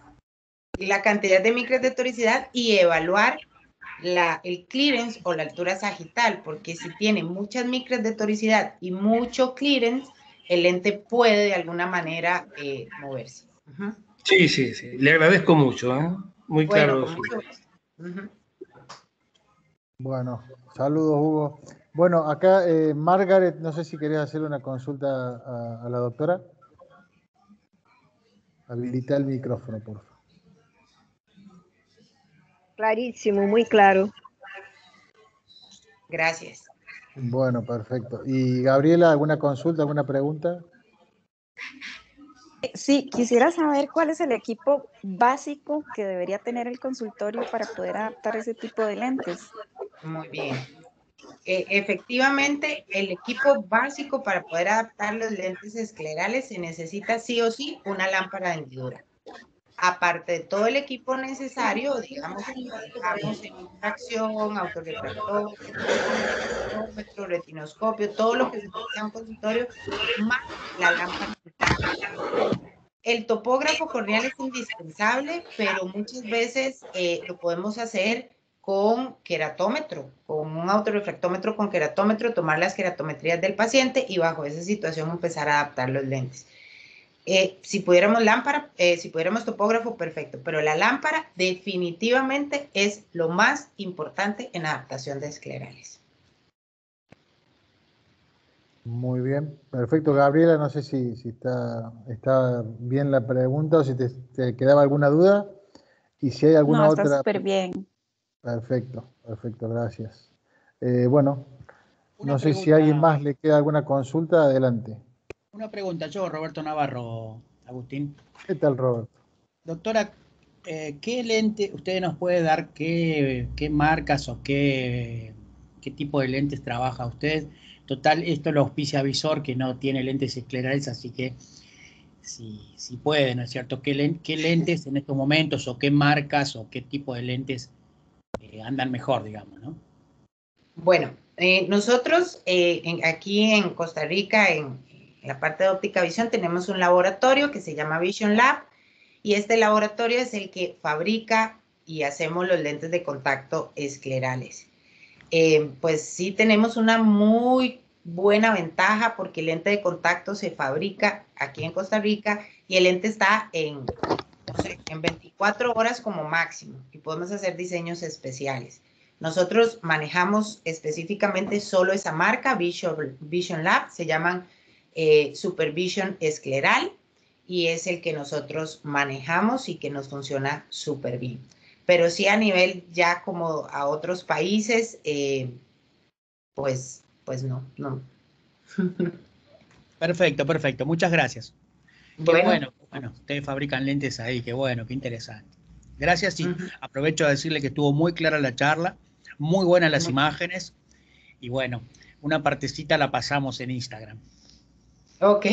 La cantidad de micras de toricidad y evaluar el clearance o la altura sagital, porque si tiene muchas micras de toricidad y mucho clearance, el lente puede de alguna manera moverse. Sí. Le agradezco mucho. Muy Bueno, claro. con mucho gusto. Ujú. Bueno, saludos, Hugo. Bueno, acá Margaret, no sé si querés hacerle una consulta a la doctora. Habilita el micrófono, por favor. Clarísimo, muy claro. Gracias. Bueno, perfecto. ¿Y Gabriela, alguna consulta, alguna pregunta? Sí, quisiera saber cuál es el equipo básico que debería tener el consultorio para poder adaptar ese tipo de lentes. Muy bien. Efectivamente, el equipo básico para poder adaptar los lentes esclerales se necesita sí o sí una lámpara de hendidura. Aparte de todo el equipo necesario, digamos que manejamos en infracción, autorrefractor, retinoscopio, todo lo que se necesita en un consultorio, más la lámpara. El topógrafo corneal es indispensable, pero muchas veces lo podemos hacer con queratómetro, con un autorrefractómetro con queratómetro, tomar las queratometrías del paciente y bajo esa situación empezar a adaptar los lentes. Si pudiéramos lámpara, si pudiéramos topógrafo, perfecto, pero la lámpara definitivamente es lo más importante en adaptación de esclerales. Muy bien, perfecto. Gabriela, no sé si está bien la pregunta o si te quedaba alguna duda. Y si hay alguna No, está otra. súper bien. Perfecto, perfecto, gracias. Bueno, Una no sé si pregunta, a alguien más le queda alguna consulta, adelante. una pregunta. Yo, Roberto Navarro, Agustín. ¿Qué tal, Roberto? Doctora, ¿qué lente usted nos puede dar? ¿Qué marcas o qué tipo de lentes trabaja usted? Total, esto lo auspicia Visor, que no tiene lentes esclerales, así que si puede, ¿no es cierto? ¿Qué lentes en estos momentos o qué marcas o qué tipo de lentes andan mejor, digamos, ¿no? Bueno, nosotros aquí en Costa Rica, en la parte de óptica visión, tenemos un laboratorio que se llama Vision Lab y este laboratorio es el que fabrica y hacemos los lentes de contacto esclerales. Pues sí tenemos una muy buena ventaja porque el lente de contacto se fabrica aquí en Costa Rica y el lente está en, no sé, en 24 horas como máximo y podemos hacer diseños especiales. Nosotros manejamos específicamente solo esa marca, Vision Lab, se llaman Supervision Escleral y es el que nosotros manejamos y que nos funciona súper bien. Pero sí a nivel ya como a otros países, pues no. Perfecto, perfecto. Muchas gracias. Qué Bueno, bueno, ustedes fabrican lentes ahí, qué bueno, qué interesante. Gracias y aprovecho a decirle que estuvo muy clara la charla, muy buenas las imágenes y bueno, una partecita la pasamos en Instagram. ok,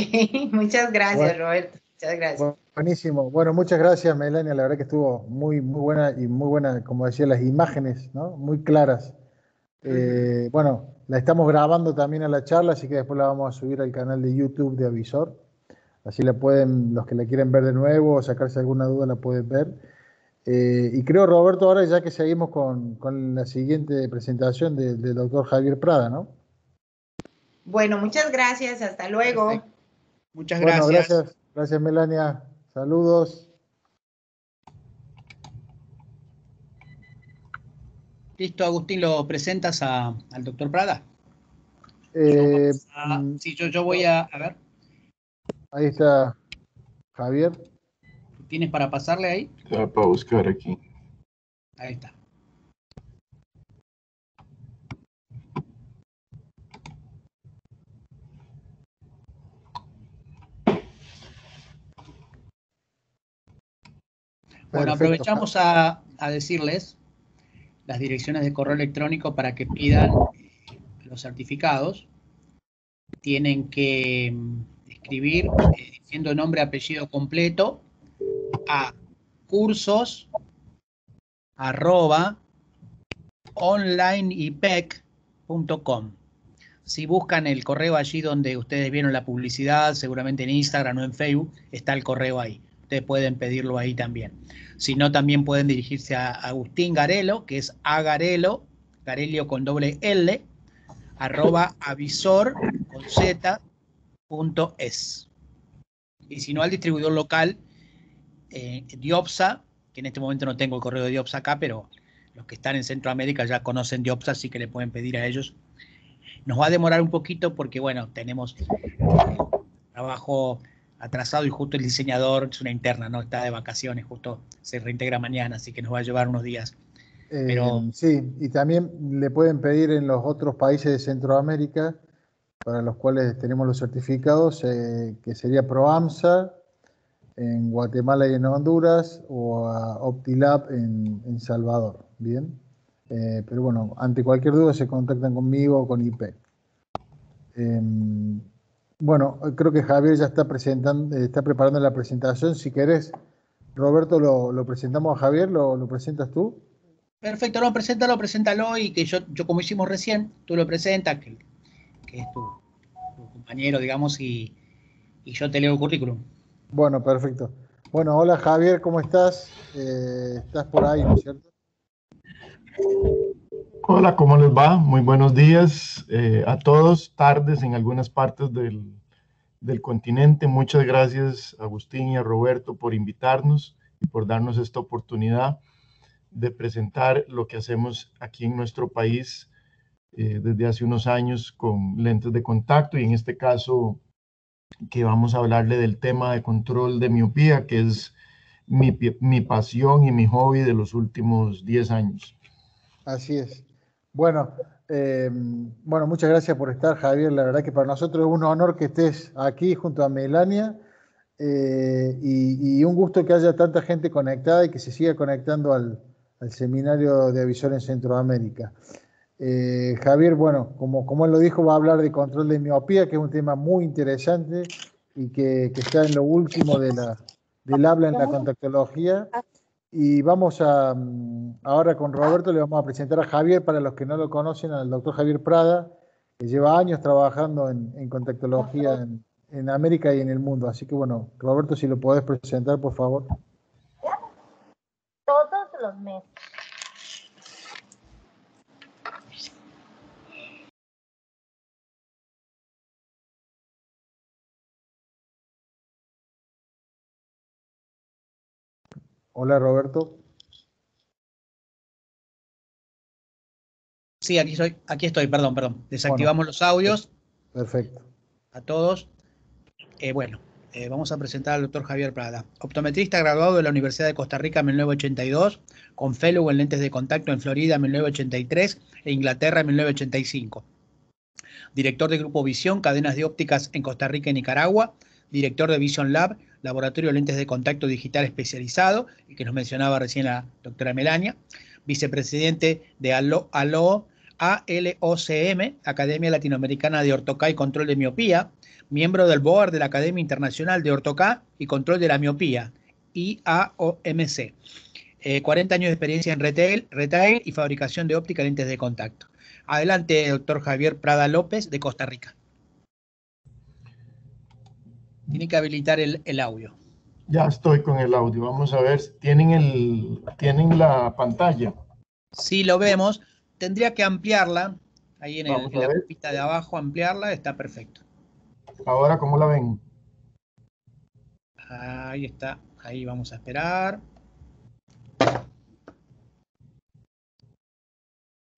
muchas gracias, Bueno, Roberto. Muchas gracias. Buenísimo. Bueno, muchas gracias, Melania. La verdad que estuvo muy buena y muy buena, como decía, las imágenes, ¿no? Muy claras. Bueno, la estamos grabando también a la charla, así que después la vamos a subir al canal de YouTube de Avisor. Así la pueden, los que la quieren ver de nuevo o sacarse alguna duda, la pueden ver. Y creo, Roberto, ahora ya que seguimos con la siguiente presentación del doctor Javier Prada, ¿no? Bueno, muchas gracias. Hasta luego. Perfecto. Muchas Bueno, gracias. gracias Melania. Saludos. Listo, Agustín, ¿lo presentas al doctor Prada? Sí, yo voy a ver. Ahí está Javier. ¿Tienes para pasarle ahí? Para buscar aquí. Ahí está. Bueno, Perfecto. aprovechamos a decirles las direcciones de correo electrónico para que pidan los certificados. Tienen que escribir diciendo nombre, apellido completo a cursos@onlineipec.com. Si buscan el correo allí donde ustedes vieron la publicidad, seguramente en Instagram o en Facebook, está el correo ahí. Ustedes pueden pedirlo ahí también. Si no, también pueden dirigirse a Agustín Garelo, que es agarelo, Garelio con doble L, @avisor.es. Y si no, al distribuidor local, Diopsa, que en este momento no tengo el correo de Diopsa acá, pero los que están en Centroamérica ya conocen Diopsa, así que le pueden pedir a ellos. Nos va a demorar un poquito porque, bueno, tenemos trabajo atrasado y justo el diseñador es una interna, no está de vacaciones, justo se reintegra mañana, así que nos va a llevar unos días. Pero sí, y también le pueden pedir en los otros países de Centroamérica, para los cuales tenemos los certificados, que sería ProAMSA en Guatemala y en Honduras, o a Optilab en Salvador, ¿bien? Pero bueno, ante cualquier duda se contactan conmigo o con IPEC. Bueno, creo que Javier ya está preparando la presentación. Si querés, Roberto, lo presentamos a Javier, ¿lo presentas tú? perfecto, no, preséntalo y que yo como hicimos recién, tú lo presentas, que es tu compañero, digamos, y yo te leo el currículum. Bueno, perfecto. Bueno, hola Javier, ¿cómo estás? Estás por ahí, ¿no es cierto? Hola, ¿cómo les va? Muy buenos días a todos, tardes en algunas partes del continente. Muchas gracias, Agustín y a Roberto, por invitarnos y por darnos esta oportunidad de presentar lo que hacemos aquí en nuestro país desde hace unos años con lentes de contacto, y en este caso que vamos a hablarle del tema de control de miopía, que es mi pasión y mi hobby de los últimos 10 años. Así es. Bueno, muchas gracias por estar, Javier. La verdad que para nosotros es un honor que estés aquí junto a Melania, y un gusto que haya tanta gente conectada y que se siga conectando al seminario de Avisor en Centroamérica. Javier, bueno, como él lo dijo, va a hablar de control de miopía, que es un tema muy interesante y que está en lo último del habla en la contactología. Y vamos ahora con Roberto le vamos a presentar a Javier, para los que no lo conocen, al doctor Javier Prada, que lleva años trabajando en contactología en América y en el mundo. Así que bueno, Roberto, si lo podés presentar, por favor. Todos los meses. Hola, Roberto. Sí, aquí estoy, perdón. Desactivamos los audios. Perfecto. A todos. Vamos a presentar al doctor Javier Prada, optometrista graduado de la Universidad de Costa Rica en 1982, con fellow en lentes de contacto en Florida en 1983 e Inglaterra en 1985. Director de Grupo Visión, cadenas de ópticas en Costa Rica y Nicaragua, director de Vision Lab, laboratorio de lentes de contacto digital especializado, el que nos mencionaba recién la doctora Melania, vicepresidente de ALOCM, Academia Latinoamericana de Ortoca y Control de Miopía, miembro del board de la Academia Internacional de Ortoca y Control de la Miopía, IAOMC. 40 años de experiencia en retail y fabricación de óptica y lentes de contacto. Adelante, doctor Javier Prada López, de Costa Rica. Tiene que habilitar el audio. Ya estoy con el audio. Vamos a ver, ¿tienen la pantalla? Sí, lo vemos. Tendría que ampliarla. Ahí en la copita de abajo, ampliarla, está perfecto. Ahora, ¿cómo la ven? Ahí está. Ahí vamos a esperar.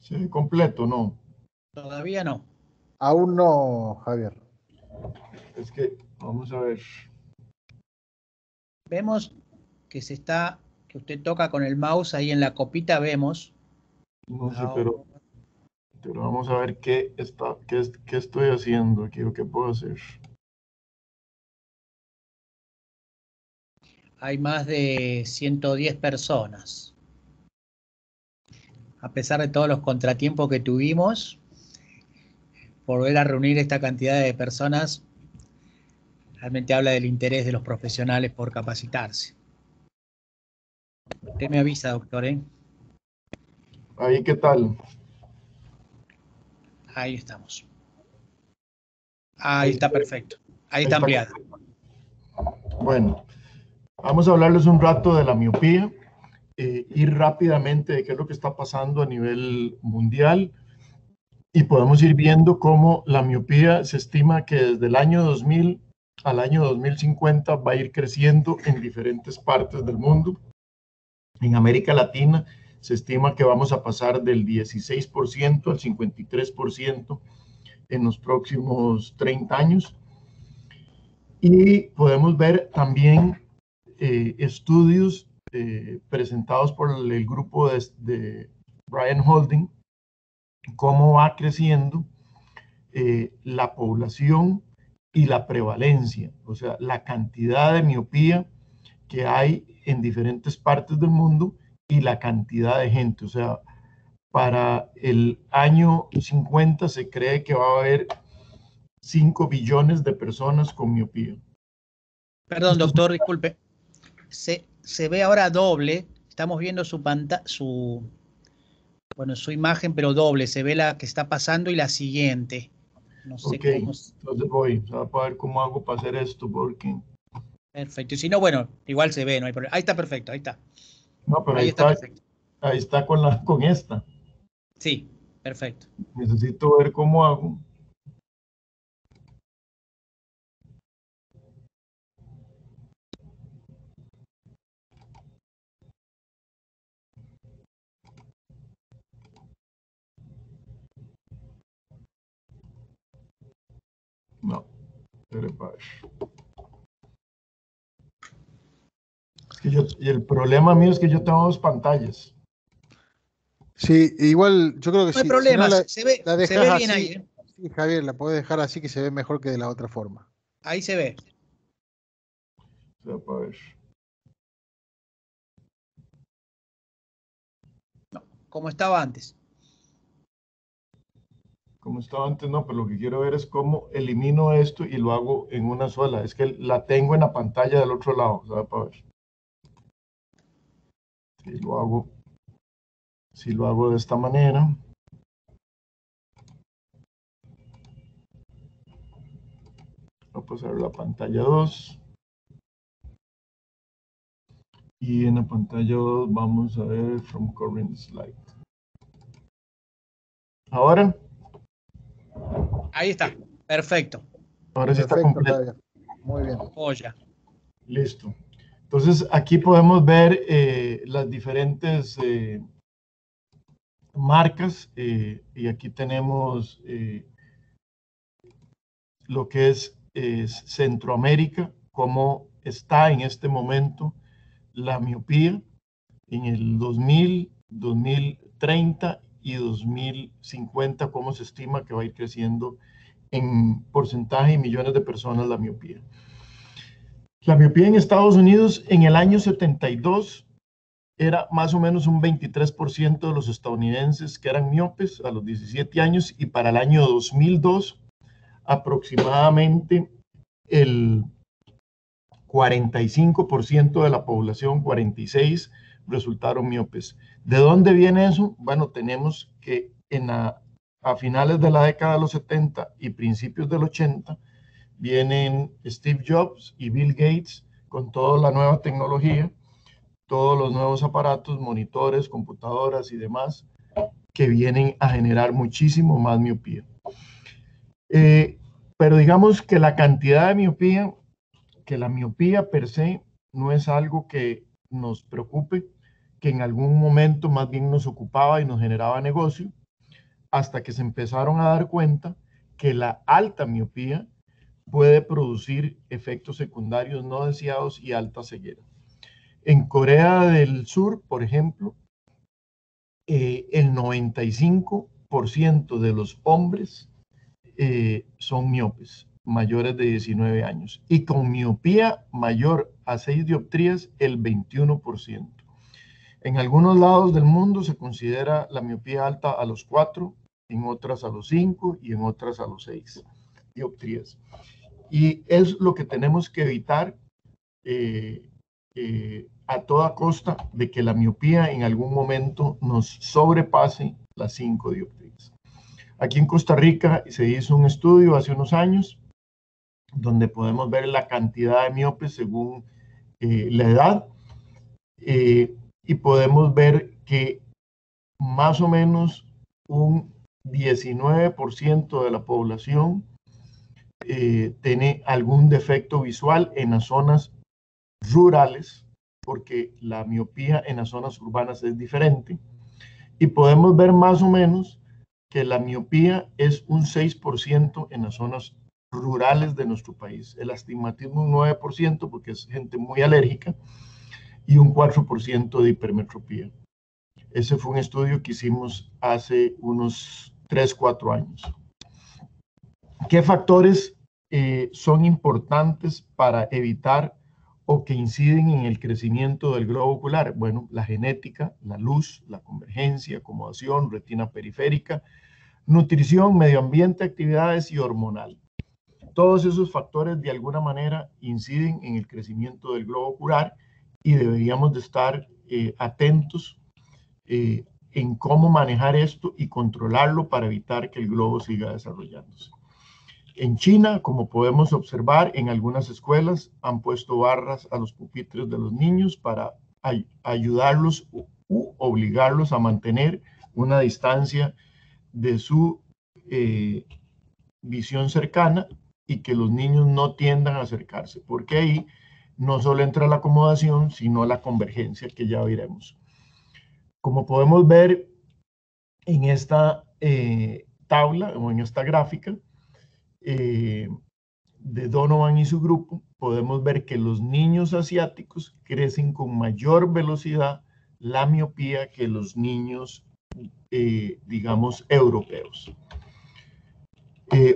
¿Se ve completo, no? Todavía no. Aún no, Javier. Es que, vamos a ver. Vemos que que usted toca con el mouse ahí en la copita, vemos. No sé, pero vamos a ver qué estoy haciendo aquí o qué puedo hacer. Hay más de 110 personas. A pesar de todos los contratiempos que tuvimos, volver a reunir esta cantidad de personas realmente habla del interés de los profesionales por capacitarse. Usted me avisa, doctor, ¿eh? Ahí, ¿qué tal? Ahí estamos. Ahí está perfecto. Ahí está ampliada. Bueno, vamos a hablarles un rato de la miopía, ir rápidamente de qué es lo que está pasando a nivel mundial, y podemos ir viendo cómo la miopía se estima que desde el año 2000 al año 2050 va a ir creciendo en diferentes partes del mundo. En América Latina se estima que vamos a pasar del 16% al 53% en los próximos 30 años. Y podemos ver también estudios presentados por el grupo de Brian Holding, cómo va creciendo la población y la prevalencia, o sea, la cantidad de miopía que hay en diferentes partes del mundo y la cantidad de gente. O sea, para el año 50 se cree que va a haber 5 billones de personas con miopía. Perdón, doctor, disculpe. Se ve ahora doble. Estamos viendo su pantalla, su imagen, pero doble. Se ve la que está pasando y la siguiente. No sé cómo. Entonces voy a ver cómo hago para hacer esto, porque... Perfecto. Y si no, bueno, igual se ve, no hay problema. Ahí está perfecto, ahí está. No, pero ahí está perfecto. Ahí está con esta. Sí, perfecto. Necesito ver cómo hago. No, y el problema mío es que yo tengo 2 pantallas. Sí, igual yo creo que no hay problema, si no la dejas ve así, bien ahí. Sí, Javier, la puedes dejar así que se ve mejor que de la otra forma. Ahí se ve. No, como estaba antes. Como estaba antes, no, pero lo que quiero ver es cómo elimino esto y lo hago en una sola. Es que la tengo en la pantalla del otro lado, ¿sabes? Para ver. Si lo hago de esta manera. Voy a pasar la pantalla 2. Y en la pantalla 2 vamos a ver from current slide. Ahora. Ahí está, perfecto. Ahora sí está completo. Muy bien. Joya. Listo. Entonces aquí podemos ver las diferentes marcas y aquí tenemos lo que es Centroamérica, cómo está en este momento la miopía en el 2000, 2030 y 2050, cómo se estima que va a ir creciendo en porcentaje y millones de personas la miopía. La miopía en Estados Unidos en el año 72 era más o menos un 23% de los estadounidenses que eran miopes a los 17 años y para el año 2002 aproximadamente el 45% de la población, 46%, resultaron miopes. ¿De dónde viene eso? Bueno, tenemos que a finales de la década de los 70 y principios del 80 vienen Steve Jobs y Bill Gates con toda la nueva tecnología, todos los nuevos aparatos, monitores, computadoras y demás, que vienen a generar muchísimo más miopía. Pero digamos que la cantidad de miopía, que la miopía per se no es algo que nos preocupe, que en algún momento más bien nos ocupaba y nos generaba negocio, hasta que se empezaron a dar cuenta que la alta miopía puede producir efectos secundarios no deseados y alta ceguera. En Corea del Sur, por ejemplo, el 95% de los hombres son miopes, mayores de 19 años. Y con miopía mayor a 6 dioptrías, el 21%. En algunos lados del mundo se considera la miopía alta a los 4, en otras a los 5 y en otras a los 6 dioptrías. Y es lo que tenemos que evitar a toda costa, de que la miopía en algún momento nos sobrepase las 5 dioptrías. Aquí en Costa Rica se hizo un estudio hace unos años donde podemos ver la cantidad de miopes según la edad y podemos ver que más o menos un 19% de la población tiene algún defecto visual en las zonas rurales, porque la miopía en las zonas urbanas es diferente. Y podemos ver más o menos que la miopía es un 6% en las zonas rurales de nuestro país. El astigmatismo un 9% porque es gente muy alérgica y un 4% de hipermetropía. Ese fue un estudio que hicimos hace unos 3, 4 años. ¿Qué factores son importantes para evitar o que inciden en el crecimiento del globo ocular? Bueno, la genética, la luz, la convergencia, acomodación, retina periférica, nutrición, medio ambiente, actividades y hormonal. Todos esos factores de alguna manera inciden en el crecimiento del globo ocular y deberíamos de estar atentos en cómo manejar esto y controlarlo para evitar que el globo siga desarrollándose. En China, como podemos observar, en algunas escuelas han puesto barras a los pupitres de los niños para ayudarlos u obligarlos a mantener una distancia de su visión cercana y que los niños no tiendan a acercarse, porque ahí no solo entra la acomodación, sino la convergencia, que ya veremos. Como podemos ver en esta tabla o en esta gráfica de Donovan y su grupo, podemos ver que los niños asiáticos crecen con mayor velocidad la miopía que los niños, digamos, europeos.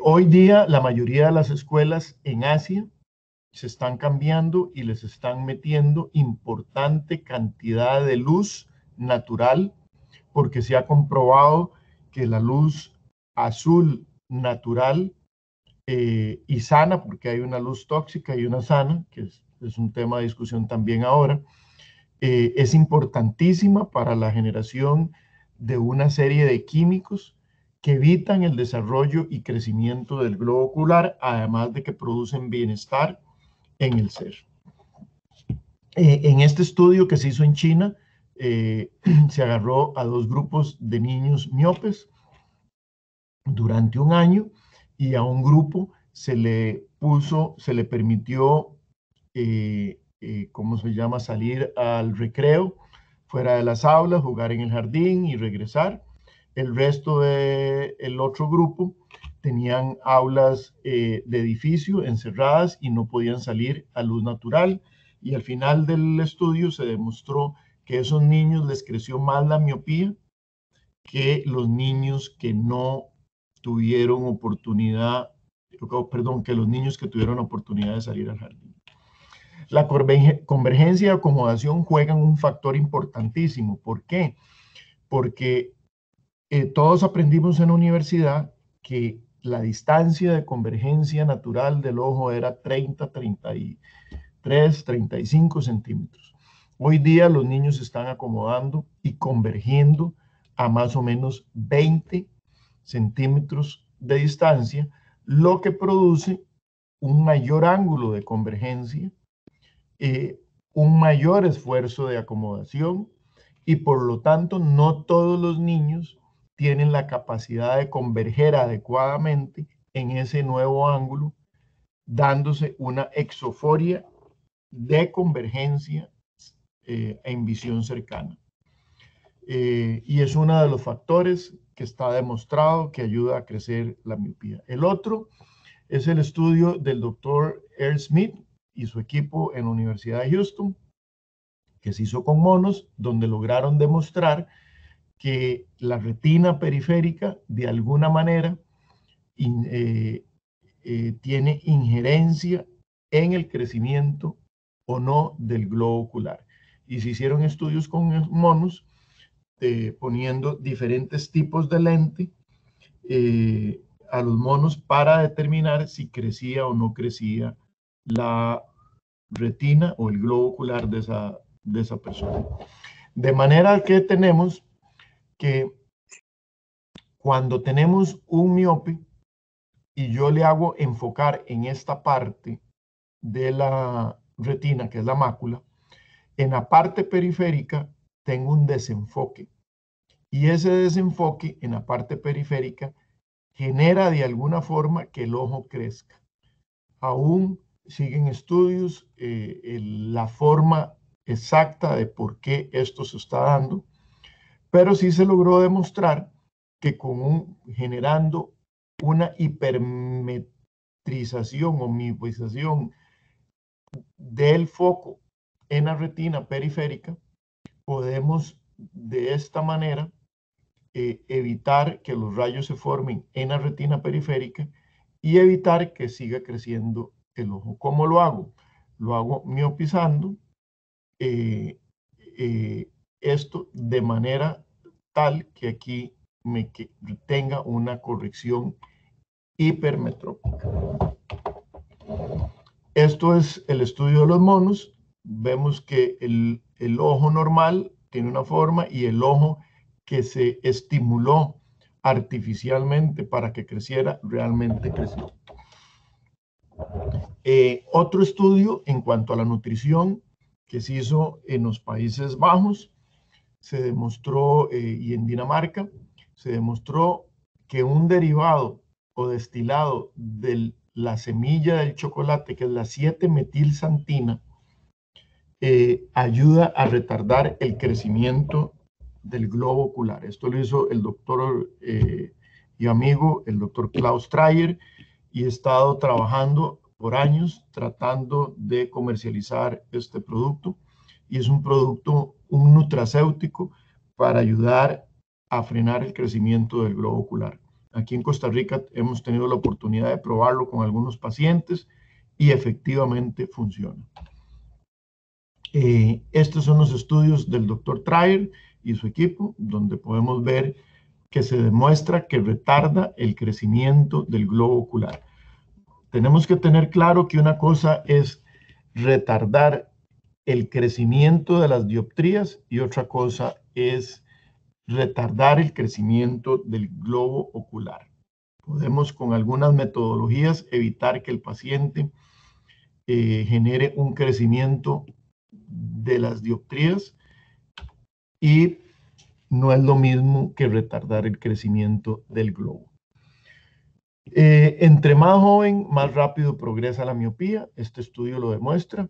Hoy día la mayoría de las escuelas en Asia se están cambiando y les están metiendo importante cantidad de luz natural, porque se ha comprobado que la luz azul natural y sana, porque hay una luz tóxica y una sana, que es un tema de discusión también ahora, es importantísima para la generación de una serie de químicos que evitan el desarrollo y crecimiento del globo ocular, además de que producen bienestar en el ser. En este estudio que se hizo en China, se agarró a 2 grupos de niños miopes durante un año y a un grupo se le permitió, ¿cómo se llama?, salir al recreo, fuera de las aulas, jugar en el jardín y regresar. El resto del otro grupo tenían aulas de edificio encerradas y no podían salir a luz natural. Y al final del estudio se demostró que a esos niños les creció más la miopía que los niños que no tuvieron oportunidad, perdón, que los niños que tuvieron oportunidad de salir al jardín. La convergencia y acomodación juegan un factor importantísimo. ¿Por qué? Porque todos aprendimos en la universidad que la distancia de convergencia natural del ojo era 30, 33, 35 centímetros. Hoy día los niños se están acomodando y convergiendo a más o menos 20 centímetros de distancia, lo que produce un mayor ángulo de convergencia, un mayor esfuerzo de acomodación y por lo tanto no todos los niños tienen la capacidad de converger adecuadamente en ese nuevo ángulo, dándose una exoforia de convergencia en visión cercana. Y es uno de los factores que está demostrado que ayuda a crecer la miopía. El otro es el estudio del doctor Earl Smith y su equipo en la Universidad de Houston, que se hizo con monos, donde lograron demostrar que la retina periférica de alguna manera tiene injerencia en el crecimiento o no del globo ocular. Y se hicieron estudios con monos poniendo diferentes tipos de lente a los monos para determinar si crecía o no crecía la retina o el globo ocular de esa persona. De manera que tenemos que cuando tenemos un miope y yo le hago enfocar en esta parte de la retina, que es la mácula, en la parte periférica tengo un desenfoque. Y ese desenfoque en la parte periférica genera de alguna forma que el ojo crezca. Aún siguen estudios, la forma exacta de por qué esto se está dando, pero sí se logró demostrar que generando una hipermetrización o miopización del foco en la retina periférica, podemos de esta manera evitar que los rayos se formen en la retina periférica y evitar que siga creciendo el ojo. ¿Cómo lo hago? Lo hago miopizando esto de manera tal que aquí que tenga una corrección hipermetrópica. Esto es el estudio de los monos. Vemos que el ojo normal tiene una forma y el ojo que se estimuló artificialmente para que creciera, realmente creció. Otro estudio en cuanto a la nutrición que se hizo en los Países Bajos, se demostró, y en Dinamarca, se demostró que un derivado o destilado de la semilla del chocolate, que es la 7-metilxantina, ayuda a retardar el crecimiento del globo ocular. Esto lo hizo el doctor y amigo, el doctor Klaus Dreyer, y he estado trabajando por años tratando de comercializar este producto. Y es un producto, un nutracéutico para ayudar a frenar el crecimiento del globo ocular. Aquí en Costa Rica hemos tenido la oportunidad de probarlo con algunos pacientes y efectivamente funciona. Estos son los estudios del doctor Dreyer y su equipo, donde podemos ver que se demuestra que retarda el crecimiento del globo ocular. Tenemos que tener claro que una cosa es retardar el crecimiento de las dioptrías y otra cosa es retardar el crecimiento del globo ocular. Podemos con algunas metodologías evitar que el paciente genere un crecimiento de las dioptrías y no es lo mismo que retardar el crecimiento del globo. Entre más joven, más rápido progresa la miopía. Este estudio lo demuestra.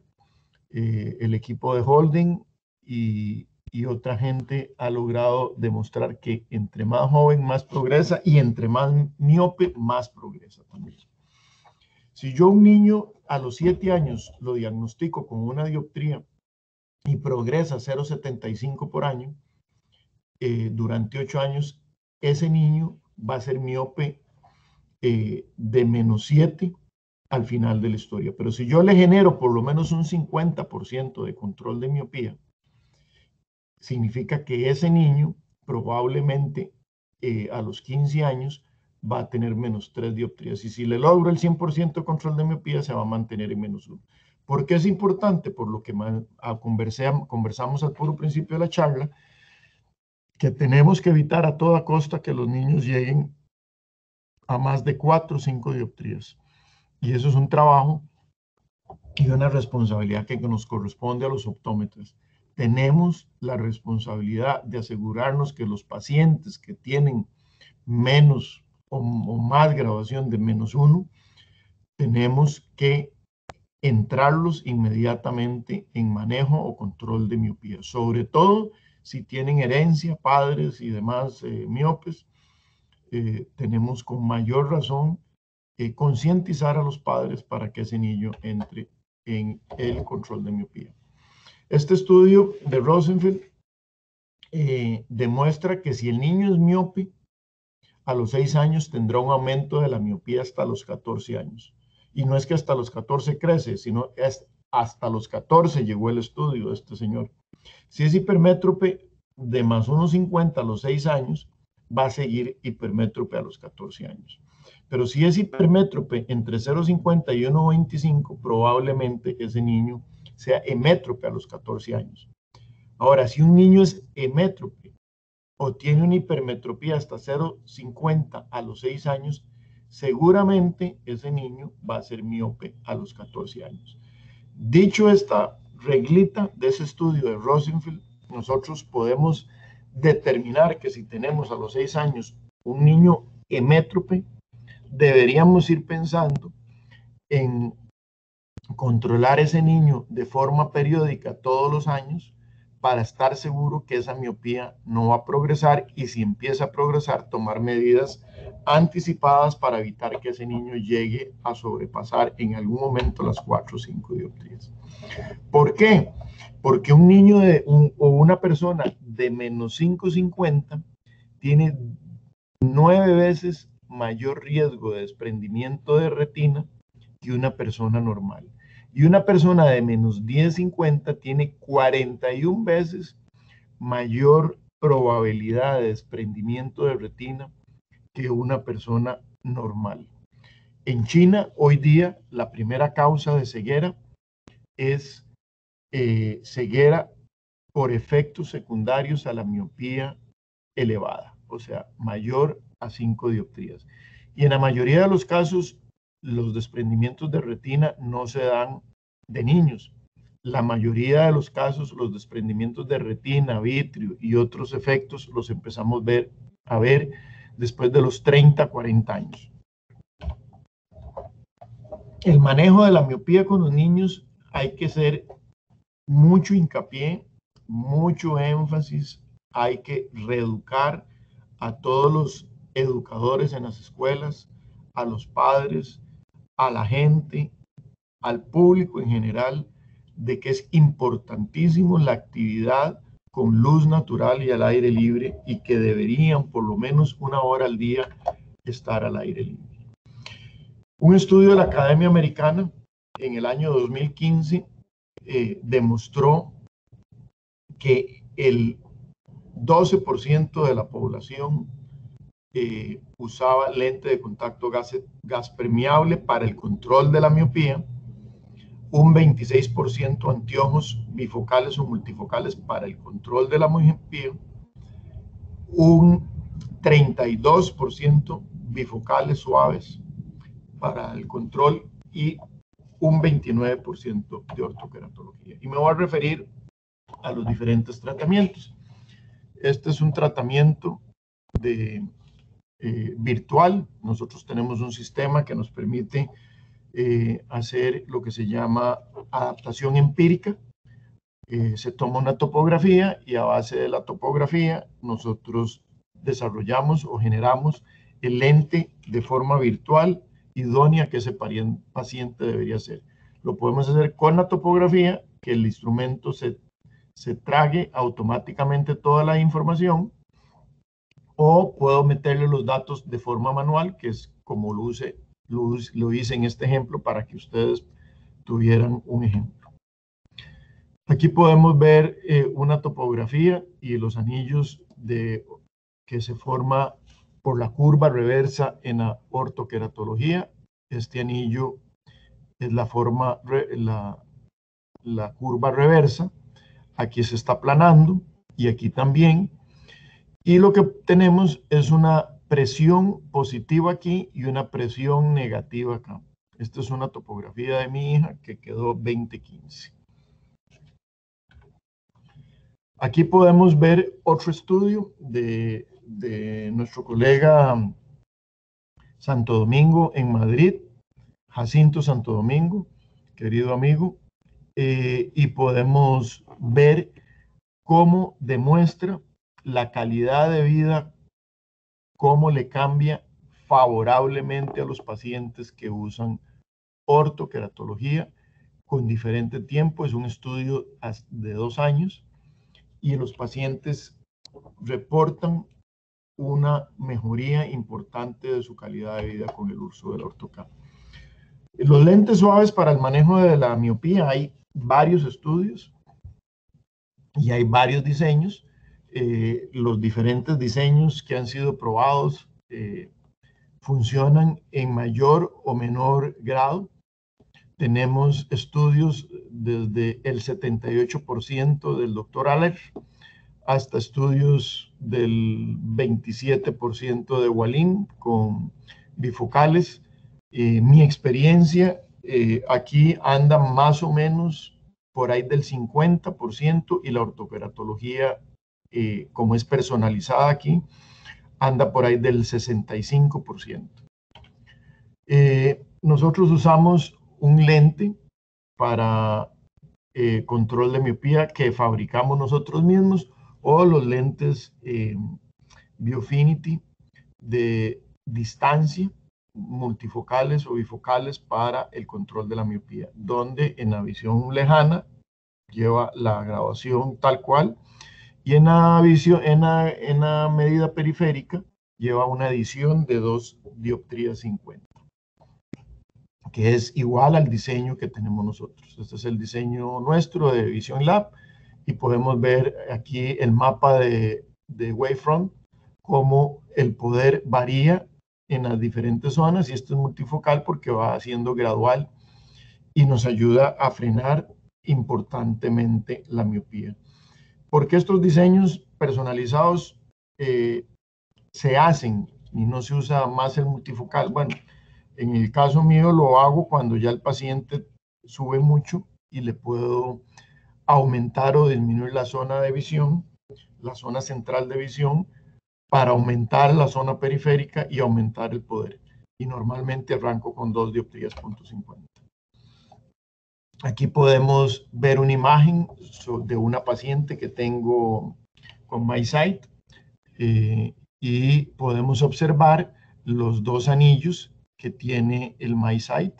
El equipo de Holding y otra gente ha logrado demostrar que entre más joven, más progresa y entre más miope, más progresa también. Si yo a un niño a los 7 años lo diagnostico con una dioptría y progresa 0,75 por año, durante 8 años, ese niño va a ser miope de -7 al final de la historia. Pero si yo le genero por lo menos un 50% de control de miopía, significa que ese niño probablemente a los 15 años va a tener -3 dioptrías. Y si le logro el 100% de control de miopía, se va a mantener en -1. ¿Por qué es importante? Por lo que conversamos al puro principio de la charla, que tenemos que evitar a toda costa que los niños lleguen a más de 4 o 5 dioptrías. Y eso es un trabajo y una responsabilidad que nos corresponde a los optómetras. Tenemos la responsabilidad de asegurarnos que los pacientes que tienen menos o más graduación de -1, tenemos que entrarlos inmediatamente en manejo o control de miopía, sobre todo si tienen herencia, padres y demás miopes. Tenemos con mayor razón concientizar a los padres para que ese niño entre en el control de miopía. Este estudio de Rosenfeld demuestra que si el niño es miope, a los 6 años tendrá un aumento de la miopía hasta los 14 años. Y no es que hasta los 14 crece, sino es hasta los 14 llegó el estudio de este señor. Si es hipermétrope de +1,50 a los 6 años, va a seguir hipermétrope a los 14 años. Pero si es hipermétrope entre 0,50 y 1,25, probablemente ese niño sea hemétrope a los 14 años. Ahora, si un niño es hemétrope o tiene una hipermetropía hasta 0,50 a los 6 años, seguramente ese niño va a ser miope a los 14 años. Dicho esta reglita de ese estudio de Rosenfeld, nosotros podemos determinar que si tenemos a los 6 años un niño hemétrope, deberíamos ir pensando en controlar ese niño de forma periódica todos los años para estar seguro que esa miopía no va a progresar, y si empieza a progresar, tomar medidas anticipadas para evitar que ese niño llegue a sobrepasar en algún momento las 4 o 5 dioptrías. ¿Por qué? Porque un niño o una persona de menos 5,50 tiene 9 veces mayor riesgo de desprendimiento de retina que una persona normal. Y una persona de menos 10,50 tiene 41 veces mayor probabilidad de desprendimiento de retina que una persona normal. En China, hoy día, la primera causa de ceguera es ceguera por efectos secundarios a la miopía elevada, o sea, mayor a 5 dioptrías. Y en la mayoría de los casos, los desprendimientos de retina no se dan de niños. La mayoría de los casos, los desprendimientos de retina, vitrio y otros efectos los empezamos a ver después de los 30, 40 años. El manejo de la miopía con los niños hay que hacer mucho hincapié, mucho énfasis, hay que reeducar a todos los educadores en las escuelas, a los padres, a la gente, al público en general, de que es importantísimo la actividad con luz natural y al aire libre, y que deberían por lo menos 1 hora al día estar al aire libre. Un estudio de la Academia Americana en el año 2015 demostró que el 12% de la población usaba lente de contacto gas permeable para el control de la miopía, un 26% anteojos bifocales o multifocales para el control de la miopía, un 32% bifocales suaves para el control y un 29% de ortoqueratología. Y me voy a referir a los diferentes tratamientos. Este es un tratamiento virtual. Nosotros tenemos un sistema que nos permite hacer lo que se llama adaptación empírica. Se toma una topografía y a base de la topografía nosotros desarrollamos o generamos el lente de forma virtual idónea que ese paciente debería hacer. Lo podemos hacer con la topografía, que el instrumento se trague automáticamente toda la información, o puedo meterle los datos de forma manual, que es como lo hice en este ejemplo para que ustedes tuvieran un ejemplo. Aquí podemos ver una topografía y los anillos que se forma por la curva reversa en la ortoqueratología. Este anillo es la curva reversa. Aquí se está aplanando y aquí también. Y lo que tenemos es una presión positiva aquí y una presión negativa acá. Esta es una topografía de mi hija que quedó 20/15. Aquí podemos ver otro estudio de nuestro colega Santo Domingo en Madrid, Jacinto Santo Domingo, querido amigo, y podemos ver cómo demuestra la calidad de vida, cómo le cambia favorablemente a los pacientes que usan ortoqueratología con diferente tiempo. Es un estudio de 2 años y los pacientes reportan una mejoría importante de su calidad de vida con el uso del ortocat. Los lentes suaves para el manejo de la miopía, hay varios estudios y hay varios diseños. Los diferentes diseños que han sido probados funcionan en mayor o menor grado. Tenemos estudios desde el 78% del doctor Aleph hasta estudios del 27% de Walin con bifocales. Mi experiencia aquí anda más o menos por ahí del 50%, y la ortoqueratología, como es personalizada aquí, anda por ahí del 65%. Nosotros usamos un lente para control de miopía que fabricamos nosotros mismos, o los lentes Biofinity de distancia, multifocales o bifocales para el control de la miopía, donde en la visión lejana lleva la graduación tal cual, y en la medida periférica lleva una adición de 2 dioptrías 50, que es igual al diseño que tenemos nosotros. Este es el diseño nuestro de Vision Lab, y podemos ver aquí el mapa de Wavefront, cómo el poder varía en las diferentes zonas, y esto es multifocal porque va siendo gradual y nos ayuda a frenar importantemente la miopía. Porque estos diseños personalizados se hacen y no se usa más el multifocal. Bueno, en el caso mío lo hago cuando ya el paciente sube mucho y le puedo aumentar o disminuir la zona de visión, la zona central de visión, para aumentar la zona periférica y aumentar el poder. Y normalmente arranco con 2 dioptrías .50. Aquí podemos ver una imagen de una paciente que tengo con MiSight, y podemos observar los 2 anillos que tiene el MiSight.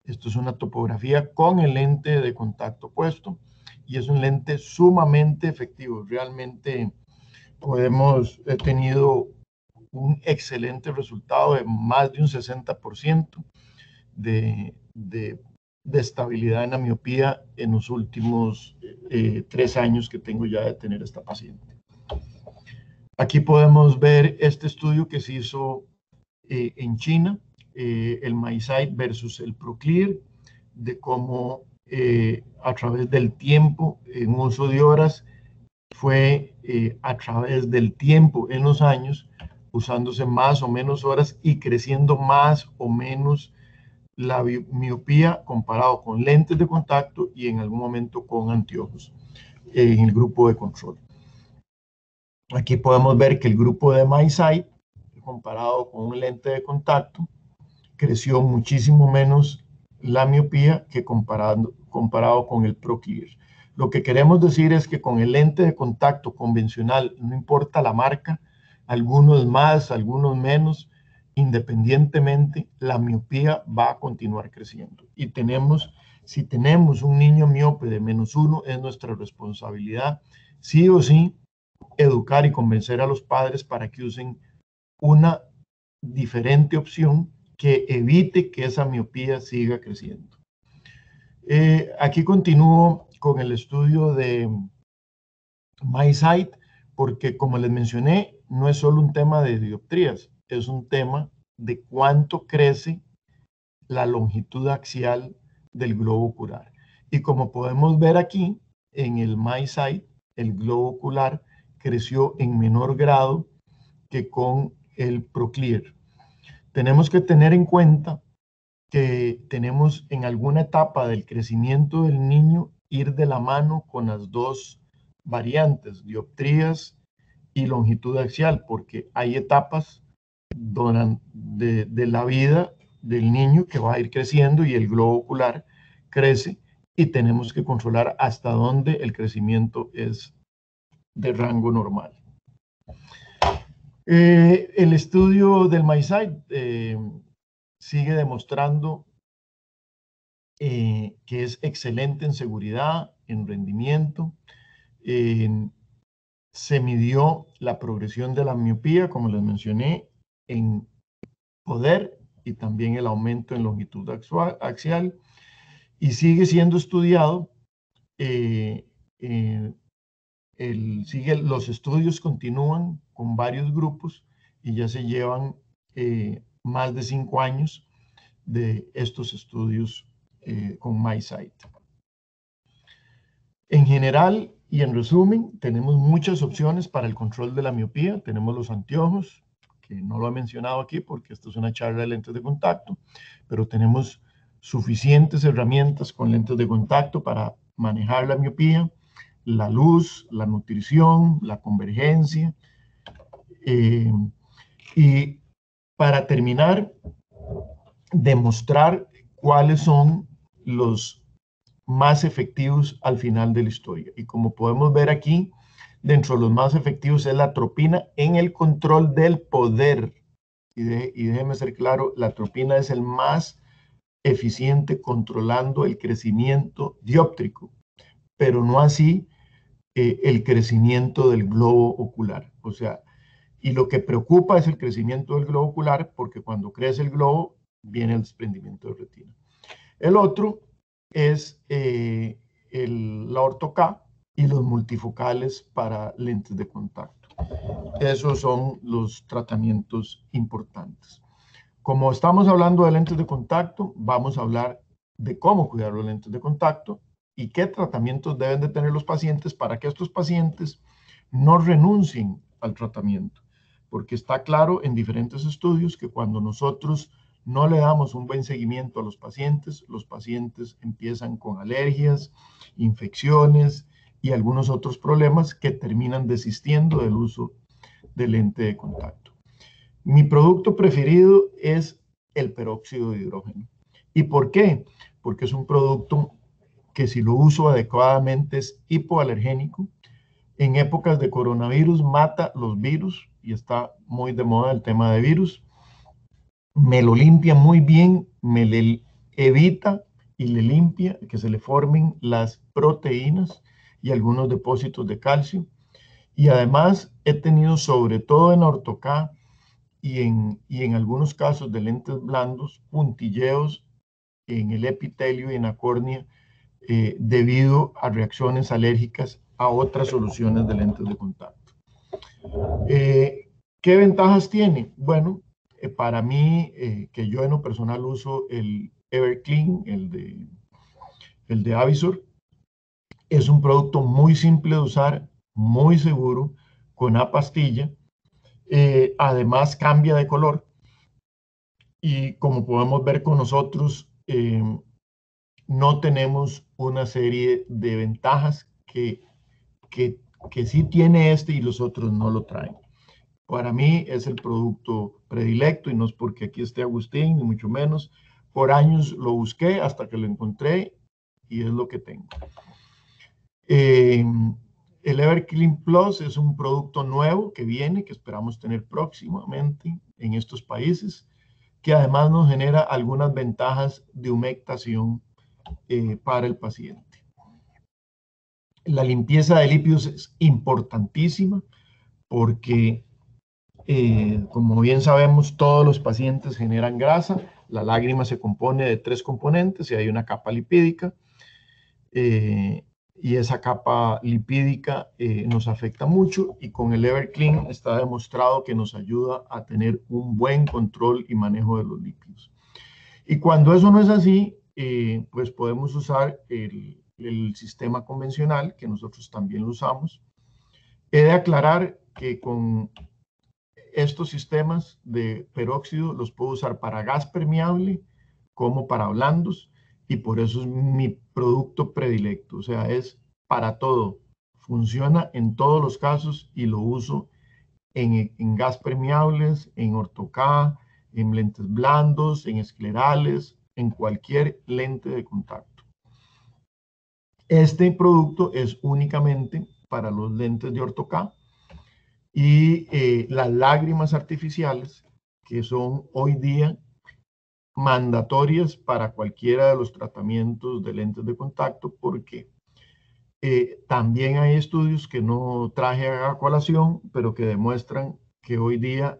Esto es una topografía con el lente de contacto puesto, y es un lente sumamente efectivo. Realmente he tenido un excelente resultado de más de un 60% de estabilidad en la miopía en los últimos 3 años que tengo ya de tener esta paciente. Aquí podemos ver este estudio que se hizo en China, el MiSight versus el ProClear, de cómo a través del tiempo, en uso de horas, fue a través del tiempo en los años, usándose más o menos horas y creciendo más o menos la miopía comparado con lentes de contacto y en algún momento con anteojos en el grupo de control. Aquí podemos ver que el grupo de MiSight, comparado con un lente de contacto, creció muchísimo menos la miopía que comparado con el ProClear. Lo que queremos decir es que con el lente de contacto convencional, no importa la marca, algunos más, algunos menos, independientemente, la miopía va a continuar creciendo. Y si tenemos un niño miope de -1, es nuestra responsabilidad, sí o sí, educar y convencer a los padres para que usen una diferente opción que evite que esa miopía siga creciendo. Aquí continúo con el estudio de MiSight, porque como les mencioné, no es solo un tema de dioptrías, es un tema de cuánto crece la longitud axial del globo ocular. Y como podemos ver aquí, en el MiSight, el globo ocular creció en menor grado que con el ProClear. Tenemos que tener en cuenta que tenemos en alguna etapa del crecimiento del niño ir de la mano con las 2 variantes, dioptrías y longitud axial, porque hay etapas de la vida del niño que va a ir creciendo y el globo ocular crece, y tenemos que controlar hasta dónde el crecimiento es de rango normal. El estudio del MiSight sigue demostrando que es excelente en seguridad, en rendimiento. Se midió la progresión de la miopía, como les mencioné, en poder y también el aumento en longitud axial, y sigue siendo estudiado. Los estudios continúan con varios grupos y ya se llevan más de 5 años de estos estudios con MiSight. En general y en resumen, tenemos muchas opciones para el control de la miopía. Tenemos los anteojos, que no lo he mencionado aquí porque esto es una charla de lentes de contacto, pero tenemos suficientes herramientas con lentes de contacto para manejar la miopía, la luz, la nutrición, la convergencia. Y para terminar, demostrar cuáles son los más efectivos al final de la historia. Y como podemos ver aquí, dentro de los más efectivos es la atropina en el control del poder. Y déjeme ser claro, la atropina es el más eficiente controlando el crecimiento dióptrico, pero no así el crecimiento del globo ocular. O sea, y lo que preocupa es el crecimiento del globo ocular, porque cuando crece el globo viene el desprendimiento de retina. El otro es la orto-K y los multifocales para lentes de contacto. Esos son los tratamientos importantes. Como estamos hablando de lentes de contacto, vamos a hablar de cómo cuidar los lentes de contacto y qué tratamientos deben de tener los pacientes para que estos pacientes no renuncien al tratamiento. Porque está claro en diferentes estudios que cuando nosotros no le damos un buen seguimiento a los pacientes empiezan con alergias, infecciones y algunos otros problemas que terminan desistiendo del uso de lente de contacto. Mi producto preferido es el peróxido de hidrógeno. ¿Y por qué? Porque es un producto que si lo uso adecuadamente es hipoalergénico. En épocas de coronavirus mata los virus y está muy de moda el tema de virus. Me lo limpia muy bien, me le evita y le limpia que se le formen las proteínas y algunos depósitos de calcio. Y además he tenido, sobre todo en orto-K y en algunos casos de lentes blandos, puntilleos en el epitelio y en la córnea debido a reacciones alérgicas a otras soluciones de lentes de contacto. ¿Qué ventajas tiene? Bueno, para mí, que yo en lo personal uso el Everclean, el de Avisor, es un producto muy simple de usar, muy seguro, con una pastilla. Además cambia de color y como podemos ver con nosotros, no tenemos una serie de ventajas que sí tiene este y los otros no lo traen. Para mí es el producto predilecto y no es porque aquí esté Agustín, ni mucho menos. Por años lo busqué hasta que lo encontré y es lo que tengo. El Everclean Plus es un producto nuevo que viene, que esperamos tener próximamente en estos países, que además nos genera algunas ventajas de humectación para el paciente. La limpieza de lípidos es importantísima porque, como bien sabemos, todos los pacientes generan grasa. La lágrima se compone de 3 componentes y hay una capa lipídica. Y esa capa lipídica nos afecta mucho y con el Everclean está demostrado que nos ayuda a tener un buen control y manejo de los lípidos. Y cuando eso no es así, pues podemos usar el sistema convencional, que nosotros también lo usamos. He de aclarar que con estos sistemas de peróxido los puedo usar para gas permeable como para blandos. Y por eso es mi producto predilecto, o sea, es para todo, funciona en todos los casos y lo uso en gas permeables, en orto-K, en lentes blandos, en esclerales, en cualquier lente de contacto. Este producto es únicamente para los lentes de orto-K y las lágrimas artificiales, que son hoy día mandatorias para cualquiera de los tratamientos de lentes de contacto, porque también hay estudios que no traje a colación, pero que demuestran que hoy día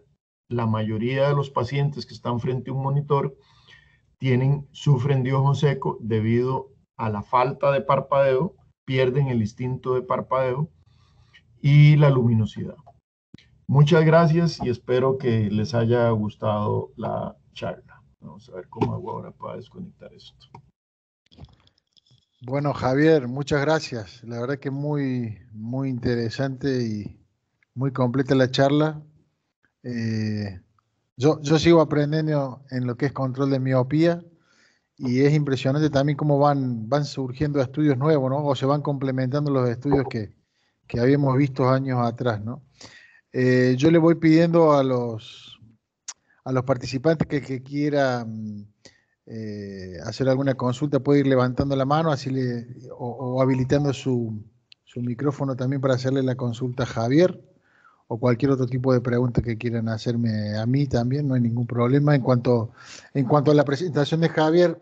la mayoría de los pacientes que están frente a un monitor sufren de ojo seco debido a la falta de parpadeo, pierden el instinto de parpadeo y la luminosidad. Muchas gracias y espero que les haya gustado la charla. Vamos a ver cómo hago ahora para desconectar esto. Bueno, Javier, muchas gracias. La verdad que muy interesante y muy completa la charla. Yo sigo aprendiendo en lo que es control de miopía y es impresionante también cómo van surgiendo estudios nuevos, ¿no? O se van complementando los estudios que habíamos visto años atrás, ¿no? Yo le voy pidiendo a los participantes que quieran hacer alguna consulta, puede ir levantando la mano así o habilitando su micrófono también para hacerle la consulta a Javier, o cualquier otro tipo de pregunta que quieran hacerme a mí también, no hay ningún problema. En cuanto a la presentación de Javier,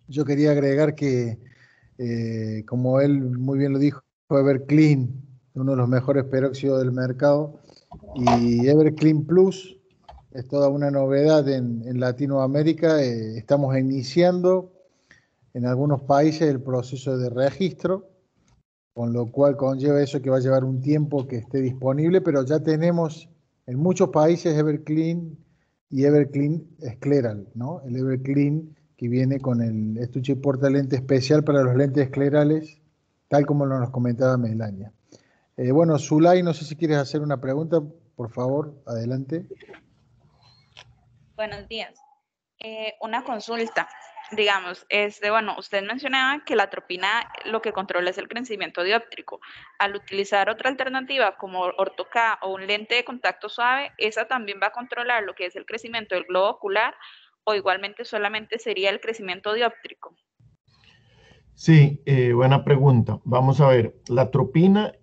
yo quería agregar que, como él muy bien lo dijo, Everclean, uno de los mejores peróxidos del mercado, y Everclean Plus es toda una novedad en Latinoamérica. Estamos iniciando en algunos países el proceso de registro, con lo cual conlleva eso que va a llevar un tiempo que esté disponible, pero ya tenemos en muchos países Everclean y Everclean Scleral, ¿no? El Everclean que viene con el estuche portalente especial para los lentes esclerales, tal como nos comentaba Melania. Bueno, Zulay, no sé si quieres hacer una pregunta, por favor, adelante. Buenos días. Una consulta. Digamos, bueno, usted mencionaba que la atropina lo que controla es el crecimiento dióptrico. Al utilizar otra alternativa como Ortho-K o un lente de contacto suave, ¿esa también va a controlar lo que es el crecimiento del globo ocular o igualmente solamente sería el crecimiento dióptrico? Sí, buena pregunta. Vamos a ver, la atropina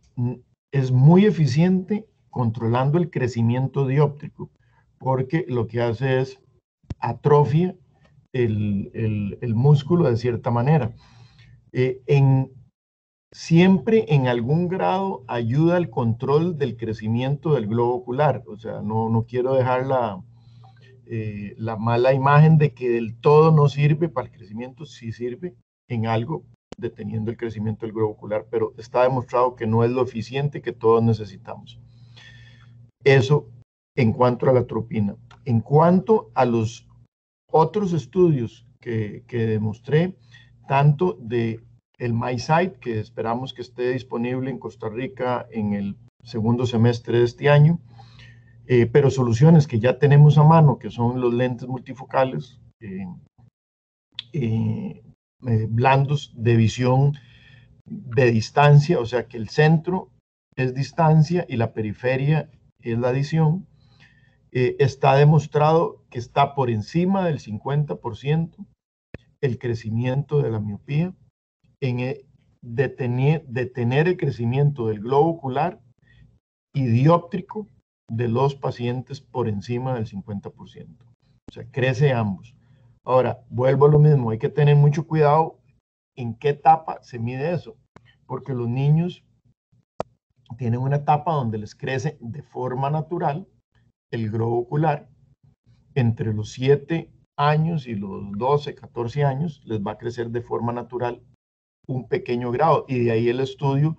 es muy eficiente controlando el crecimiento dióptrico, porque lo que hace es atrofia el músculo de cierta manera. Siempre en algún grado ayuda al control del crecimiento del globo ocular. O sea, no quiero dejar la mala imagen de que del todo no sirve para el crecimiento. Sí sirve en algo, deteniendo el crecimiento del globo ocular, pero está demostrado que no es lo eficiente que todos necesitamos. Eso en cuanto a la atropina. En cuanto a los otros estudios que demostré, tanto de el MySight, que esperamos que esté disponible en Costa Rica en el segundo semestre de este año, pero soluciones que ya tenemos a mano, que son los lentes multifocales blandos de visión de distancia, o sea que el centro es distancia y la periferia es la adición. Está demostrado que está por encima del 50% el crecimiento de la miopía, en detener el crecimiento del globo ocular y dióptrico de los pacientes por encima del 50%. O sea, crece ambos. Ahora, vuelvo a lo mismo, hay que tener mucho cuidado en qué etapa se mide eso, porque los niños tienen una etapa donde les crece de forma natural el globo ocular. Entre los 7 años y los 12, 14 años les va a crecer de forma natural un pequeño grado, y de ahí el estudio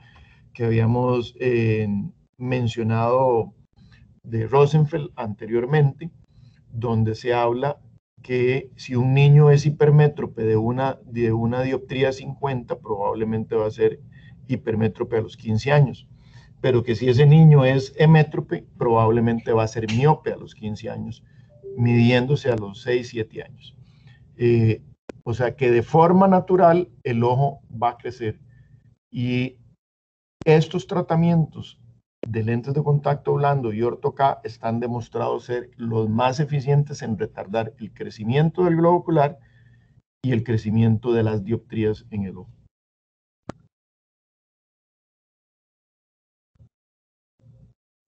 que habíamos mencionado de Rosenfeld anteriormente, donde se habla que si un niño es hipermétrope de una dioptría 50, probablemente va a ser hipermétrope a los 15 años, pero que si ese niño es emétrope, probablemente va a ser miope a los 15 años, midiéndose a los 6, 7 años. O sea que de forma natural el ojo va a crecer, y estos tratamientos de lentes de contacto blando y Ortho-K están demostrados ser los más eficientes en retardar el crecimiento del globo ocular y el crecimiento de las dioptrías en el ojo.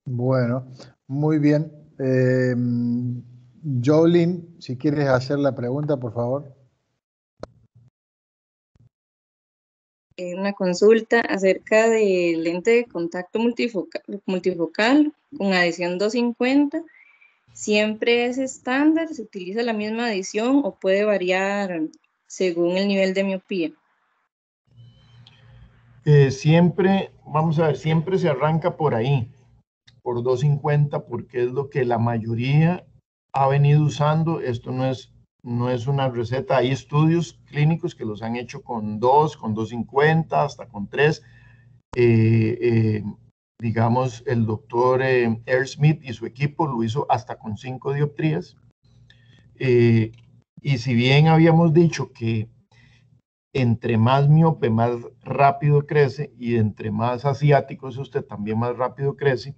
Bueno, muy bien. Jolene, si quieres hacer la pregunta, por favor. Una consulta acerca del lente de contacto multifocal con adición 250. ¿Siempre es estándar? ¿Se utiliza la misma adición o puede variar según el nivel de miopía? Siempre, vamos a ver, siempre se arranca por ahí, por 250, porque es lo que la mayoría ha venido usando. Esto no es una receta. Hay estudios clínicos que los han hecho con 2, con 250, hasta con 3. Digamos, el doctor Earl Smith y su equipo lo hizo hasta con 5 dioptrías. Y si bien habíamos dicho que entre más miope, más rápido crece, y entre más asiático es usted, también más rápido crece,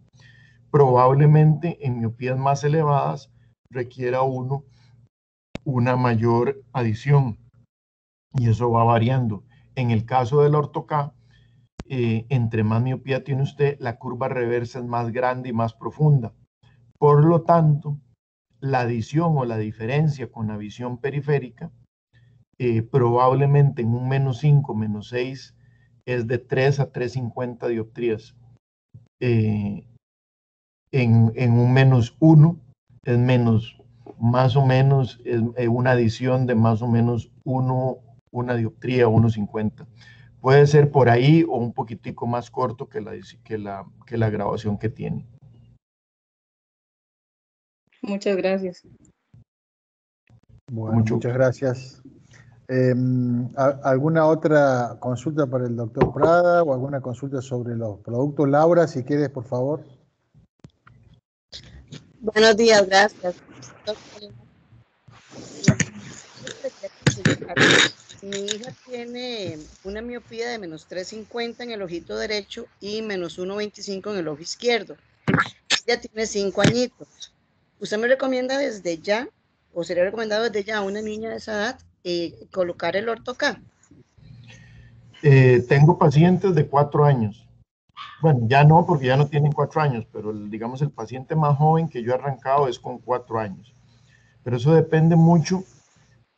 probablemente en miopías más elevadas requiera uno una mayor adición, y eso va variando. En el caso del orto-K, entre más miopía tiene usted, la curva reversa es más grande y más profunda. Por lo tanto, la adición o la diferencia con la visión periférica, probablemente en un -5, -6, es de 3 a 3,50 dioptrías. En un -1 es menos, más o menos, es una adición de más o menos 1 dioptría, 1,50. Puede ser por ahí o un poquitico más corto que la grabación que tiene. Muchas gracias. Bueno, muchas gracias. ¿Alguna otra consulta para el doctor Prada o alguna consulta sobre los productos? Laura, si quieres, por favor. Buenos días, gracias. Mi hija tiene una miopía de -3,50 en el ojito derecho y -1,25 en el ojo izquierdo. Ella tiene 5 añitos. ¿Usted me recomienda desde ya, o sería recomendado desde ya a una niña de esa edad, colocar el orto-K? Tengo pacientes de 4 años. Bueno, ya no, porque ya no tienen 4 años, pero digamos el paciente más joven que yo he arrancado es con 4 años. Pero eso depende mucho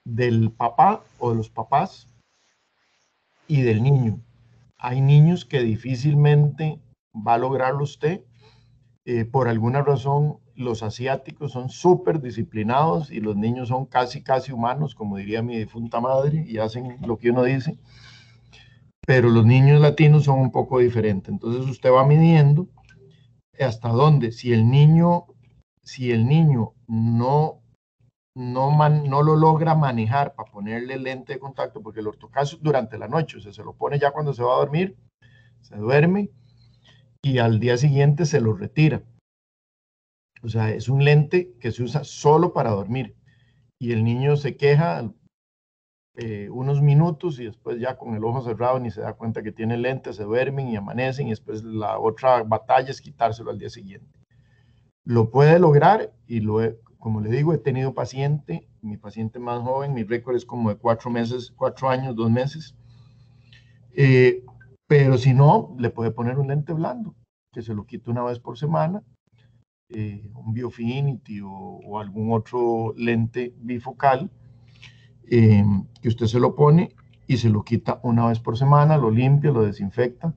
del papá o de los papás y del niño. Hay niños que difícilmente va a lograrlo usted. Por alguna razón, los asiáticos son súper disciplinados y los niños son casi humanos, como diría mi difunta madre, y hacen lo que uno dice. Pero los niños latinos son un poco diferentes. Entonces usted va midiendo hasta dónde. Si el niño no lo logra manejar para ponerle lente de contacto, porque el orto-K es durante la noche, o sea, se lo pone ya cuando se va a dormir, se duerme y al día siguiente se lo retira. O sea, es un lente que se usa solo para dormir y el niño se queja unos minutos y después ya con el ojo cerrado ni se da cuenta que tiene lente, se duermen y amanecen y después la otra batalla es quitárselo al día siguiente. Lo puede lograr y como le digo, he tenido mi paciente más joven, mi récord es como de 4 años, 2 meses. Pero si no, le puede poner un lente blando, que se lo quite una vez por semana, un Biofinity o algún otro lente bifocal, que usted se lo pone y se lo quita una vez por semana, lo limpia, lo desinfecta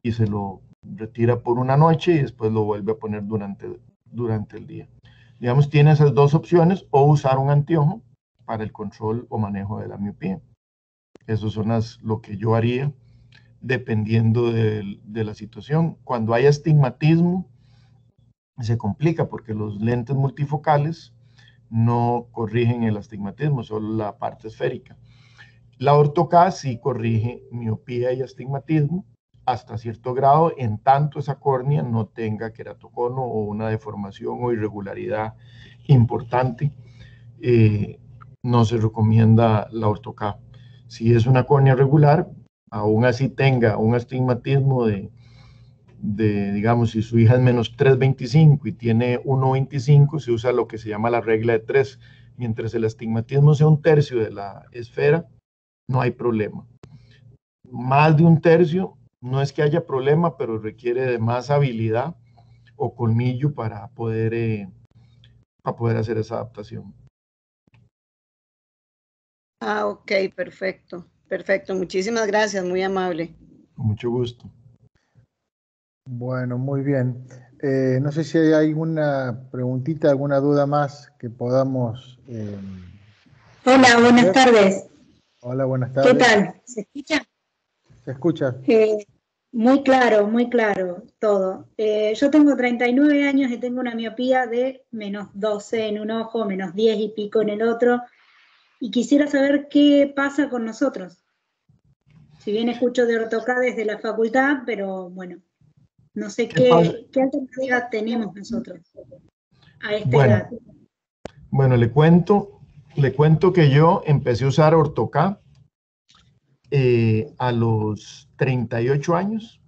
y se lo retira por una noche y después lo vuelve a poner durante el día. Digamos, tiene esas dos opciones, o usar un anteojo para el control o manejo de la miopía. Eso son lo que yo haría dependiendo de la situación. Cuando hay astigmatismo, se complica porque los lentes multifocales no corrigen el astigmatismo, solo la parte esférica. La orto-K sí corrige miopía y astigmatismo hasta cierto grado, en tanto esa córnea no tenga queratocono o una deformación o irregularidad importante, no se recomienda la orto-K. Si es una córnea regular, aún así tenga un astigmatismo digamos, si su hija es -3,25 y tiene 1,25, se usa lo que se llama la regla de 3. Mientras el astigmatismo sea 1/3 de la esfera, no hay problema. Más de 1/3, no es que haya problema, pero requiere de más habilidad o colmillo para poder hacer esa adaptación. Ah, ok, perfecto. Perfecto, muchísimas gracias, muy amable. Con mucho gusto. Bueno, muy bien. No sé si hay alguna preguntita, alguna duda más que podamos... Hola, buenas tardes. Hola, buenas tardes. ¿Qué tal? ¿Se escucha? Se escucha. Muy claro todo. Yo tengo 39 años y tengo una miopía de -12 en un ojo, -10 y pico en el otro, y quisiera saber qué pasa con nosotros. Si bien escucho de orto-K desde la facultad, pero bueno, no sé qué alternativa tenemos nosotros a esta edad. Bueno, le cuento que yo empecé a usar orto-K a los 38 años,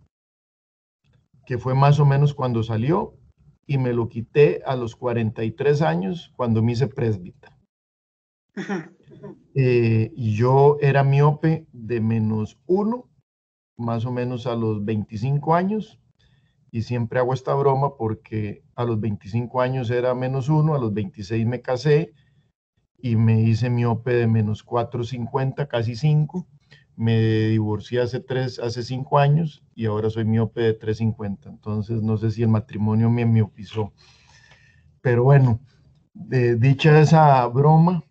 que fue más o menos cuando salió, y me lo quité a los 43 años cuando me hice presbítero. Y yo era miope de -1, más o menos a los 25 años. Y siempre hago esta broma porque a los 25 años era -1, a los 26 me casé y me hice miope de -4.50, casi 5. Me divorcié hace 5 años y ahora soy miope de 3.50. Entonces no sé si el matrimonio me miopizó. Pero bueno, dicha esa broma,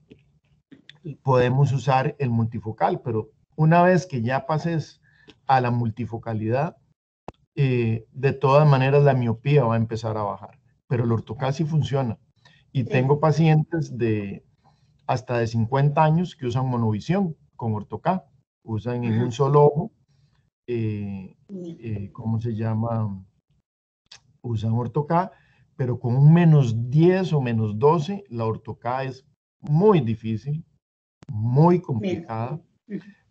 podemos usar el multifocal, pero una vez que ya pases a la multifocalidad, de todas maneras la miopía va a empezar a bajar, pero el ortocal sí funciona. Y tengo pacientes de hasta de 50 años que usan monovisión con ortocal, usan en un solo ojo, ¿cómo se llama? Usan ortocal, pero con un -10 o -12, la ortocal es muy difícil, muy complicada.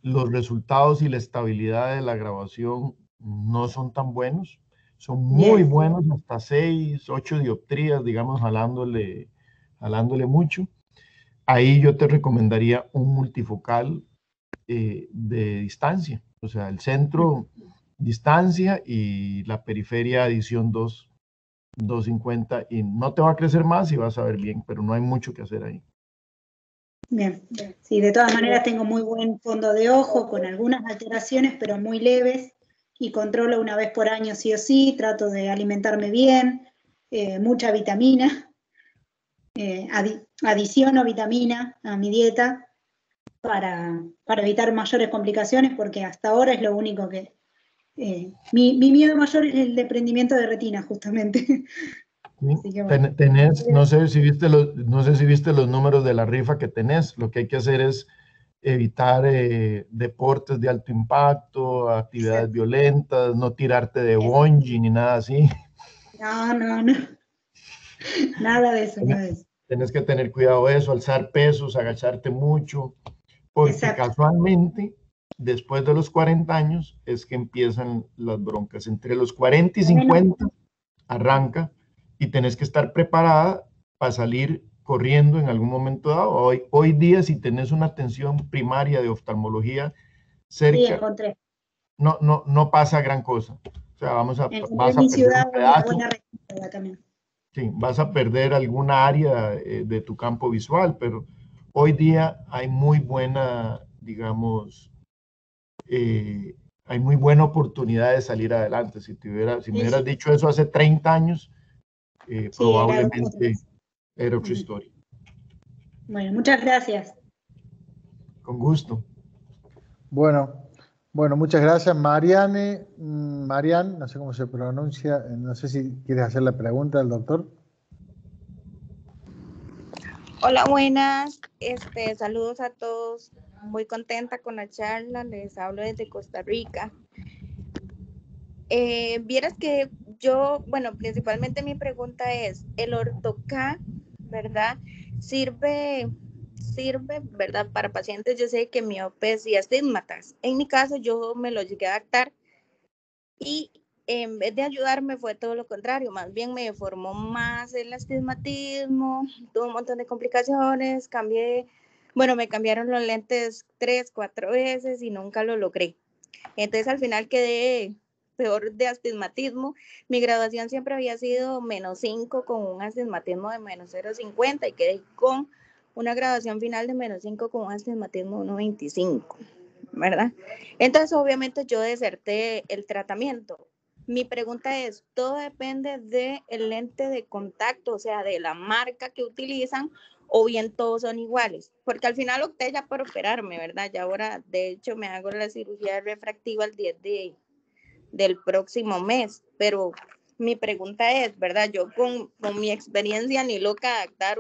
Los resultados y la estabilidad de la grabación no son tan buenos. Son muy buenos, hasta 6, 8 dioptrías, digamos, jalándole mucho. Ahí yo te recomendaría un multifocal de distancia. O sea, el centro, distancia, y la periferia, adición 2.50. Y no te va a crecer más y vas a ver bien, pero no hay mucho que hacer ahí. Bien, sí, de todas maneras tengo muy buen fondo de ojo, con algunas alteraciones, pero muy leves, y controlo una vez por año sí o sí, trato de alimentarme bien, mucha vitamina, adiciono vitamina a mi dieta para evitar mayores complicaciones, porque hasta ahora es lo único que... mi miedo mayor es el desprendimiento de retina, justamente. Así que bueno. No sé si viste los números de la rifa que tenés. Lo que hay que hacer es evitar deportes de alto impacto, actividades violentas, no tirarte de bungee ni nada así. No. Nada de eso, nada de eso. Tienes que tener cuidado de eso, alzar pesos, agacharte mucho, porque casualmente después de los 40 años es que empiezan las broncas. Entre los 40 y 50 arranca, y tenés que estar preparada para salir corriendo en algún momento dado. Hoy día, si tenés una atención primaria de oftalmología cerca, no pasa gran cosa. O sea, vas a perder un pedazo. Sí, vas a perder alguna área de tu campo visual, pero hoy día hay muy buena, digamos, hay muy buena oportunidad de salir adelante. Si me hubieras dicho eso hace 30 años, probablemente era otra historia. Bueno, muchas gracias. Con gusto. Bueno, muchas gracias. Marianne, no sé cómo se pronuncia, no sé si quieres hacer la pregunta al doctor. Hola, buenas. Saludos a todos. Muy contenta con la charla. Les hablo desde Costa Rica. Vieras que yo, principalmente mi pregunta es, ¿el ortocal, verdad, sirve, verdad, para pacientes, yo sé que miopes y astigmatas? En mi caso, yo me lo llegué a adaptar y en vez de ayudarme fue todo lo contrario, más bien me deformó más el astigmatismo, tuve un montón de complicaciones, me cambiaron los lentes 3, 4 veces y nunca lo logré. Entonces al final quedé peor de astigmatismo. Mi graduación siempre había sido -5 con un astigmatismo de -0.50 y quedé con una graduación final de -5 con un astigmatismo de 1.25, ¿verdad? Entonces obviamente yo deserté el tratamiento. Mi pregunta es, ¿todo depende del lente de contacto, o sea, de la marca que utilizan, o bien todos son iguales? Porque al final opté ya por operarme, ¿verdad? Ya ahora, de hecho, me hago la cirugía refractiva el 10 del próximo mes, pero mi pregunta es, ¿verdad? Yo con mi experiencia ni loca adaptar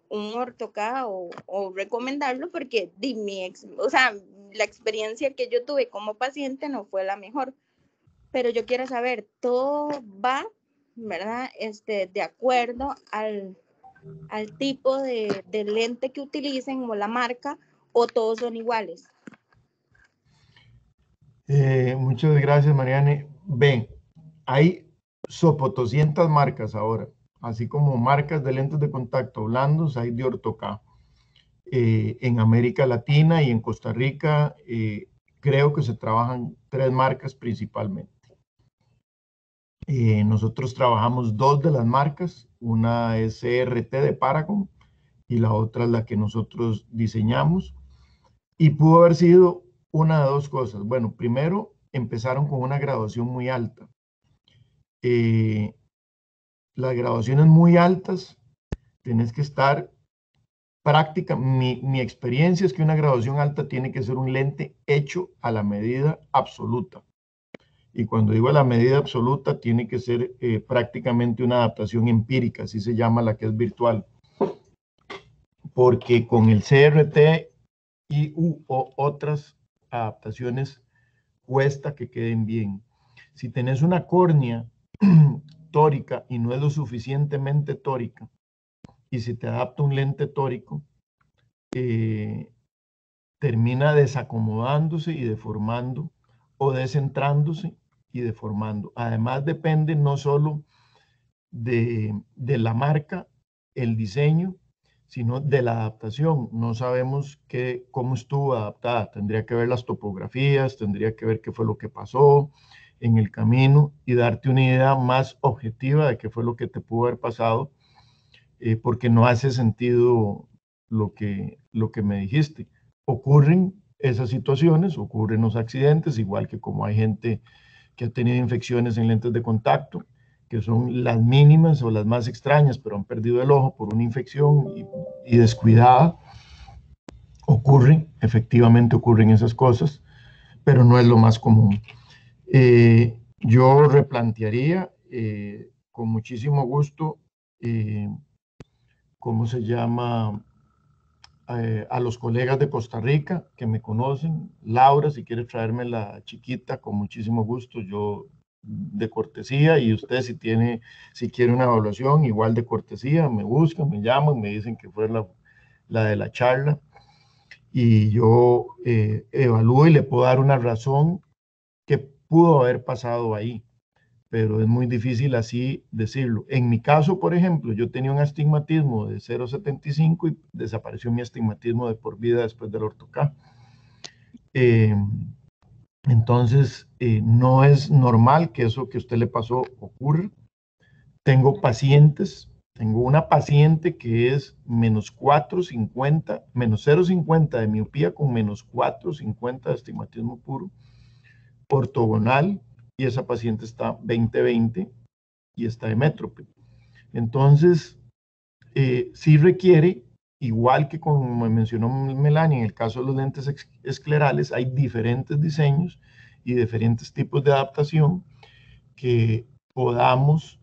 un ortocal o recomendarlo, porque la experiencia que yo tuve como paciente no fue la mejor. Pero yo quiero saber, ¿todo va, verdad, de acuerdo al tipo de lente que utilicen o la marca, o todos son iguales? Muchas gracias, Mariane. Ven, hay sopotoscientas marcas ahora, así como marcas de lentes de contacto blandos, hay de ortocal. En América Latina y en Costa Rica creo que se trabajan 3 marcas principalmente. Nosotros trabajamos 2 de las marcas, una es CRT de Paragon y la otra es la que nosotros diseñamos, y pudo haber sido una de 2 cosas. Bueno, primero empezaron con una graduación muy alta. Las graduaciones muy altas, tienes que estar mi experiencia es que una graduación alta tiene que ser un lente hecho a la medida absoluta. Y cuando digo a la medida absoluta, tiene que ser prácticamente una adaptación empírica, así se llama la que es virtual. Porque con el CRT y otras adaptaciones cuesta que queden bien. Si tenés una córnea tórica y no es lo suficientemente tórica, y si te adapta un lente tórico, termina desacomodándose y deformando, o descentrándose y deformando. Además depende no solo de la marca, el diseño, sino de la adaptación. No sabemos cómo estuvo adaptada. Tendría que ver las topografías, tendría que ver qué fue lo que pasó en el camino y darte una idea más objetiva de qué fue lo que te pudo haber pasado, porque no hace sentido lo que me dijiste. Ocurren esas situaciones, ocurren los accidentes, igual que como hay gente que ha tenido infecciones en lentes de contacto, que son las mínimas o las más extrañas, pero han perdido el ojo por una infección y descuidada. Efectivamente ocurren esas cosas, pero no es lo más común. Yo replantearía con muchísimo gusto, ¿cómo se llama? A los colegas de Costa Rica que me conocen. Laura, si quiere traerme la chiquita, con muchísimo gusto, yo de cortesía, y usted si quiere una evaluación, igual de cortesía, me buscan, me llaman, me dicen que fue la de la charla, y yo evalúo y le puedo dar una razón que pudo haber pasado ahí, pero es muy difícil así decirlo. En mi caso, por ejemplo, yo tenía un astigmatismo de 0,75 y desapareció mi astigmatismo de por vida después del orto-K. Entonces, no es normal que eso que a usted le pasó ocurra. Tengo una paciente que es menos 4,50, menos 0,50 de miopía con menos 4,50 de astigmatismo puro, ortogonal, y esa paciente está 20/20 y está hemétrope. Entonces, sí requiere, igual que como me mencionó Melanie, en el caso de los lentes esclerales, hay diferentes diseños y diferentes tipos de adaptación que podamos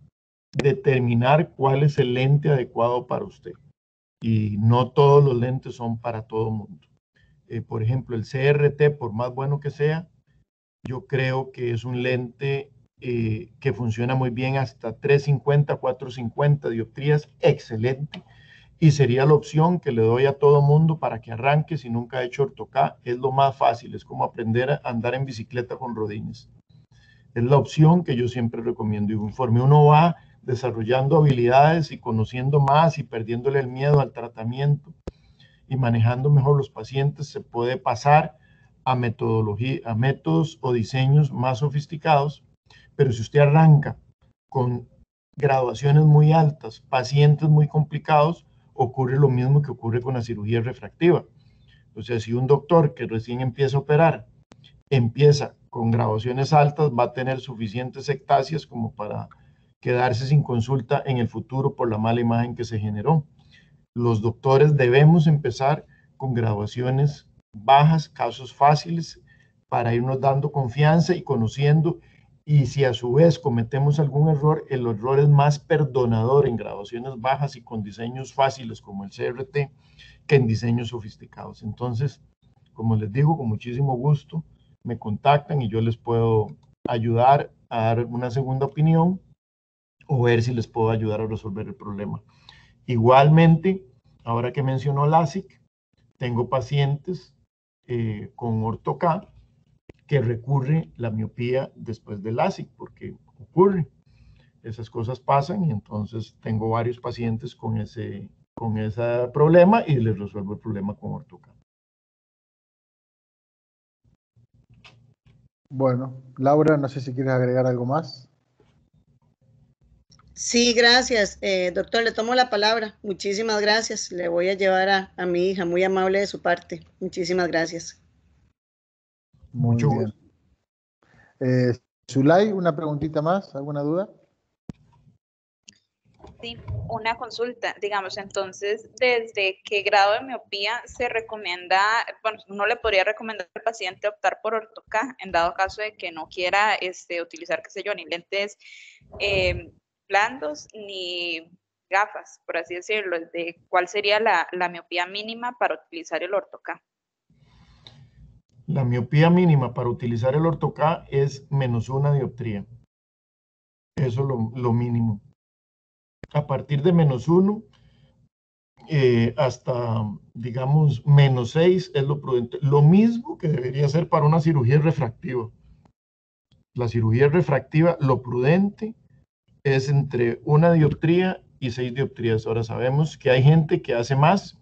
determinar cuál es el lente adecuado para usted. Y no todos los lentes son para todo mundo. Por ejemplo, el CRT, por más bueno que sea, yo creo que es un lente que funciona muy bien hasta 350, 450 dioptrías, excelente, y sería la opción que le doy a todo mundo para que arranque si nunca ha hecho orto-K. Es lo más fácil, es como aprender a andar en bicicleta con rodines. Es la opción que yo siempre recomiendo, y conforme uno va desarrollando habilidades y conociendo más y perdiéndole el miedo al tratamiento y manejando mejor los pacientes, se puede pasar a métodos o diseños más sofisticados. Pero si usted arranca con graduaciones muy altas, pacientes muy complicados, ocurre lo mismo que ocurre con la cirugía refractiva. O sea, si un doctor que recién empieza a operar empieza con graduaciones altas, va a tener suficientes ectasias como para quedarse sin consulta en el futuro por la mala imagen que se generó. Los doctores debemos empezar con graduaciones bajas, casos fáciles, para irnos dando confianza y conociendo, y si a su vez cometemos algún error, el error es más perdonador en graduaciones bajas y con diseños fáciles como el CRT que en diseños sofisticados. Entonces, como les digo, con muchísimo gusto me contactan y yo les puedo ayudar a dar una segunda opinión o ver si les puedo ayudar a resolver el problema. Igualmente, ahora que mencionó LASIK, tengo pacientes con orto-K que recurre la miopía después del LASIK, porque ocurre, esas cosas pasan, y entonces tengo varios pacientes con ese con ese problema y les resuelvo el problema con Ortoca. Bueno, Laura, no sé si quieres agregar algo más. Sí, gracias. Doctor, le tomo la palabra. Muchísimas gracias. Le voy a llevar a mi hija, muy amable de su parte. Muchísimas gracias. Muy bien. Zulay, una preguntita más, ¿alguna duda? Sí, una consulta, digamos, entonces, ¿desde qué grado de miopía se recomienda, bueno, uno le podría recomendar al paciente optar por Ortoca en dado caso de que no quiera utilizar, qué sé yo, ni lentes blandos ni gafas, por así decirlo? ¿De cuál sería la miopía mínima para utilizar el Ortoca? La miopía mínima para utilizar el Ortoca es -1 dioptría. Eso es lo mínimo. A partir de -1 hasta, digamos, -6 es lo prudente. Lo mismo que debería ser para una cirugía refractiva. La cirugía refractiva, lo prudente es entre 1 dioptría y 6 dioptrías. Ahora sabemos que hay gente que hace más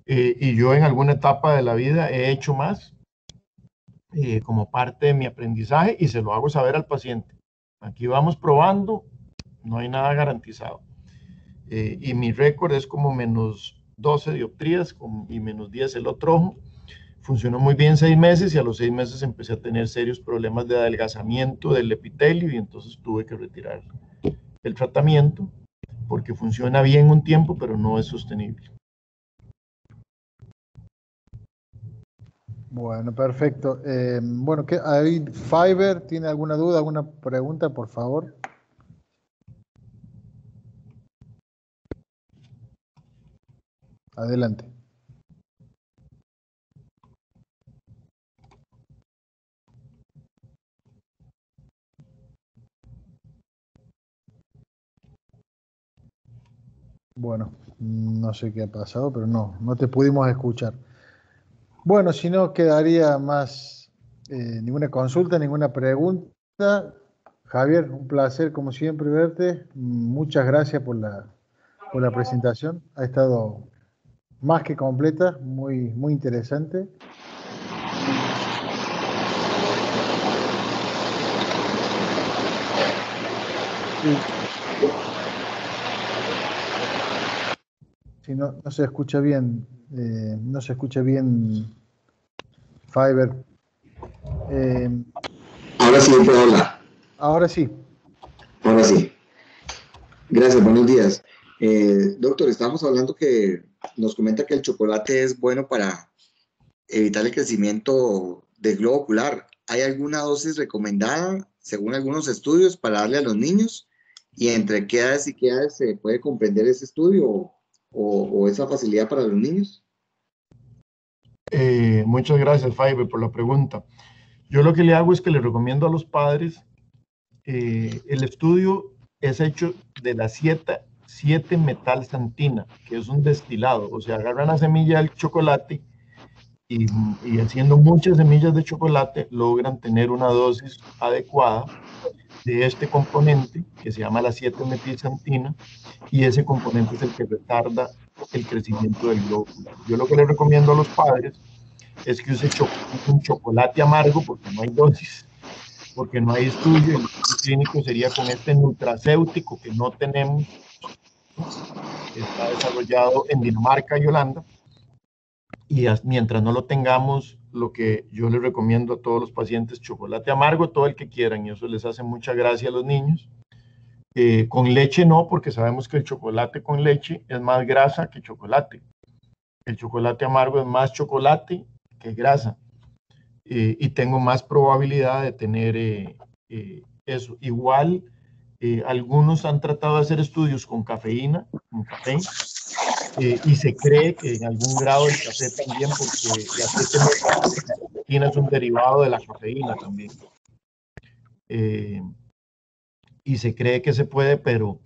y yo en alguna etapa de la vida he hecho más como parte de mi aprendizaje y se lo hago saber al paciente. Aquí vamos probando, no hay nada garantizado. Y mi récord es como -12 dioptrías y -10 el otro ojo. Funcionó muy bien 6 meses y a los 6 meses empecé a tener serios problemas de adelgazamiento del epitelio y entonces tuve que retirar el tratamiento porque funciona bien un tiempo, pero no es sostenible. Bueno, perfecto. Bueno, ahí Fiverr, ¿tiene alguna duda, alguna pregunta, por favor? Adelante. Bueno, no sé qué ha pasado, pero no te pudimos escuchar. Bueno, si no quedaría más ninguna consulta, ninguna pregunta. Javier, un placer como siempre verte. Muchas gracias por la presentación. Ha estado más que completa, muy interesante. Si no se escucha bien, Fiverr. Ahora sí puedo hablar. Ahora sí. Ahora sí. Gracias, buenos días. Doctor, estábamos hablando que nos comenta que el chocolate es bueno para evitar el crecimiento del globo ocular. ¿Hay alguna dosis recomendada, según algunos estudios, para darle a los niños? ¿Y entre qué edades y qué edades se puede comprender ese estudio o esa facilidad para los niños? Muchas gracias, Fiverr, por la pregunta. Yo lo que le hago es que le recomiendo a los padres, el estudio es hecho de la 7-metalxantina, que es un destilado, o sea, agarran la semilla del chocolate y haciendo muchas semillas de chocolate logran tener una dosis adecuada de este componente que se llama la 7-metilxantina y ese componente es el que retarda el crecimiento del globo ocular. Yo lo que le recomiendo a los padres es que use un chocolate amargo porque no hay dosis, porque no hay estudio, el estudio clínico sería con este nutracéutico que no tenemos, está desarrollado en Dinamarca y Holanda, y mientras no lo tengamos, lo que yo les recomiendo a todos los pacientes, chocolate amargo, todo el que quieran, y eso les hace mucha gracia a los niños. Con leche no, porque sabemos que el chocolate con leche es más grasa que chocolate. El chocolate amargo es más chocolate que grasa. Y tengo más probabilidad de tener eso. Igual, algunos han tratado de hacer estudios con cafeína, con café, y se cree que en algún grado el café también, porque la 7-metilxantina es un derivado de la cafeína también. Y se cree que se puede, pero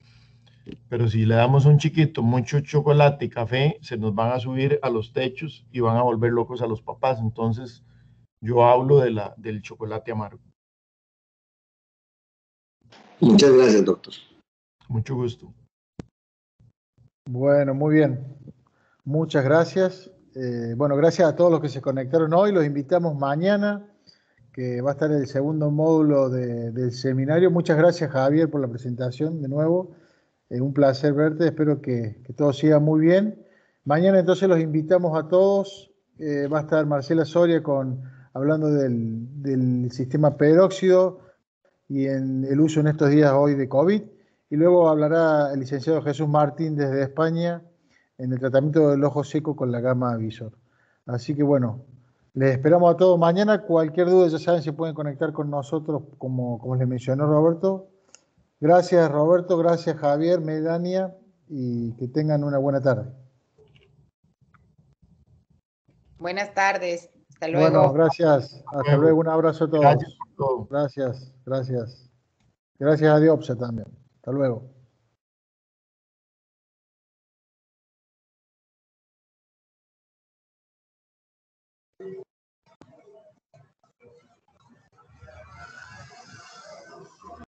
si le damos a un chiquito mucho chocolate y café, se nos van a subir a los techos y van a volver locos a los papás. Entonces, yo hablo del chocolate amargo. Muchas gracias, doctor. Mucho gusto. Bueno, muy bien. Muchas gracias. Bueno, gracias a todos los que se conectaron hoy. Los invitamos mañana, que va a estar el segundo módulo del seminario. Muchas gracias, Javier, por la presentación de nuevo. Un placer verte. Espero que todo siga muy bien. Mañana entonces los invitamos a todos. Va a estar Marcela Soria hablando del sistema peróxido y en el uso en estos días hoy de COVID. Y luego hablará el licenciado Jesús Martín desde España en el tratamiento del ojo seco con la gama Visor. Así que bueno, les esperamos a todos mañana. Cualquier duda, ya saben, se pueden conectar con nosotros, como les mencionó Roberto. Gracias, Roberto. Gracias, Javier, Medania, y que tengan una buena tarde. Buenas tardes. Hasta luego. Bueno, gracias. Hasta luego. Un abrazo a todos. Gracias por todo. Gracias, gracias. Gracias a Diopsa también. Hasta luego.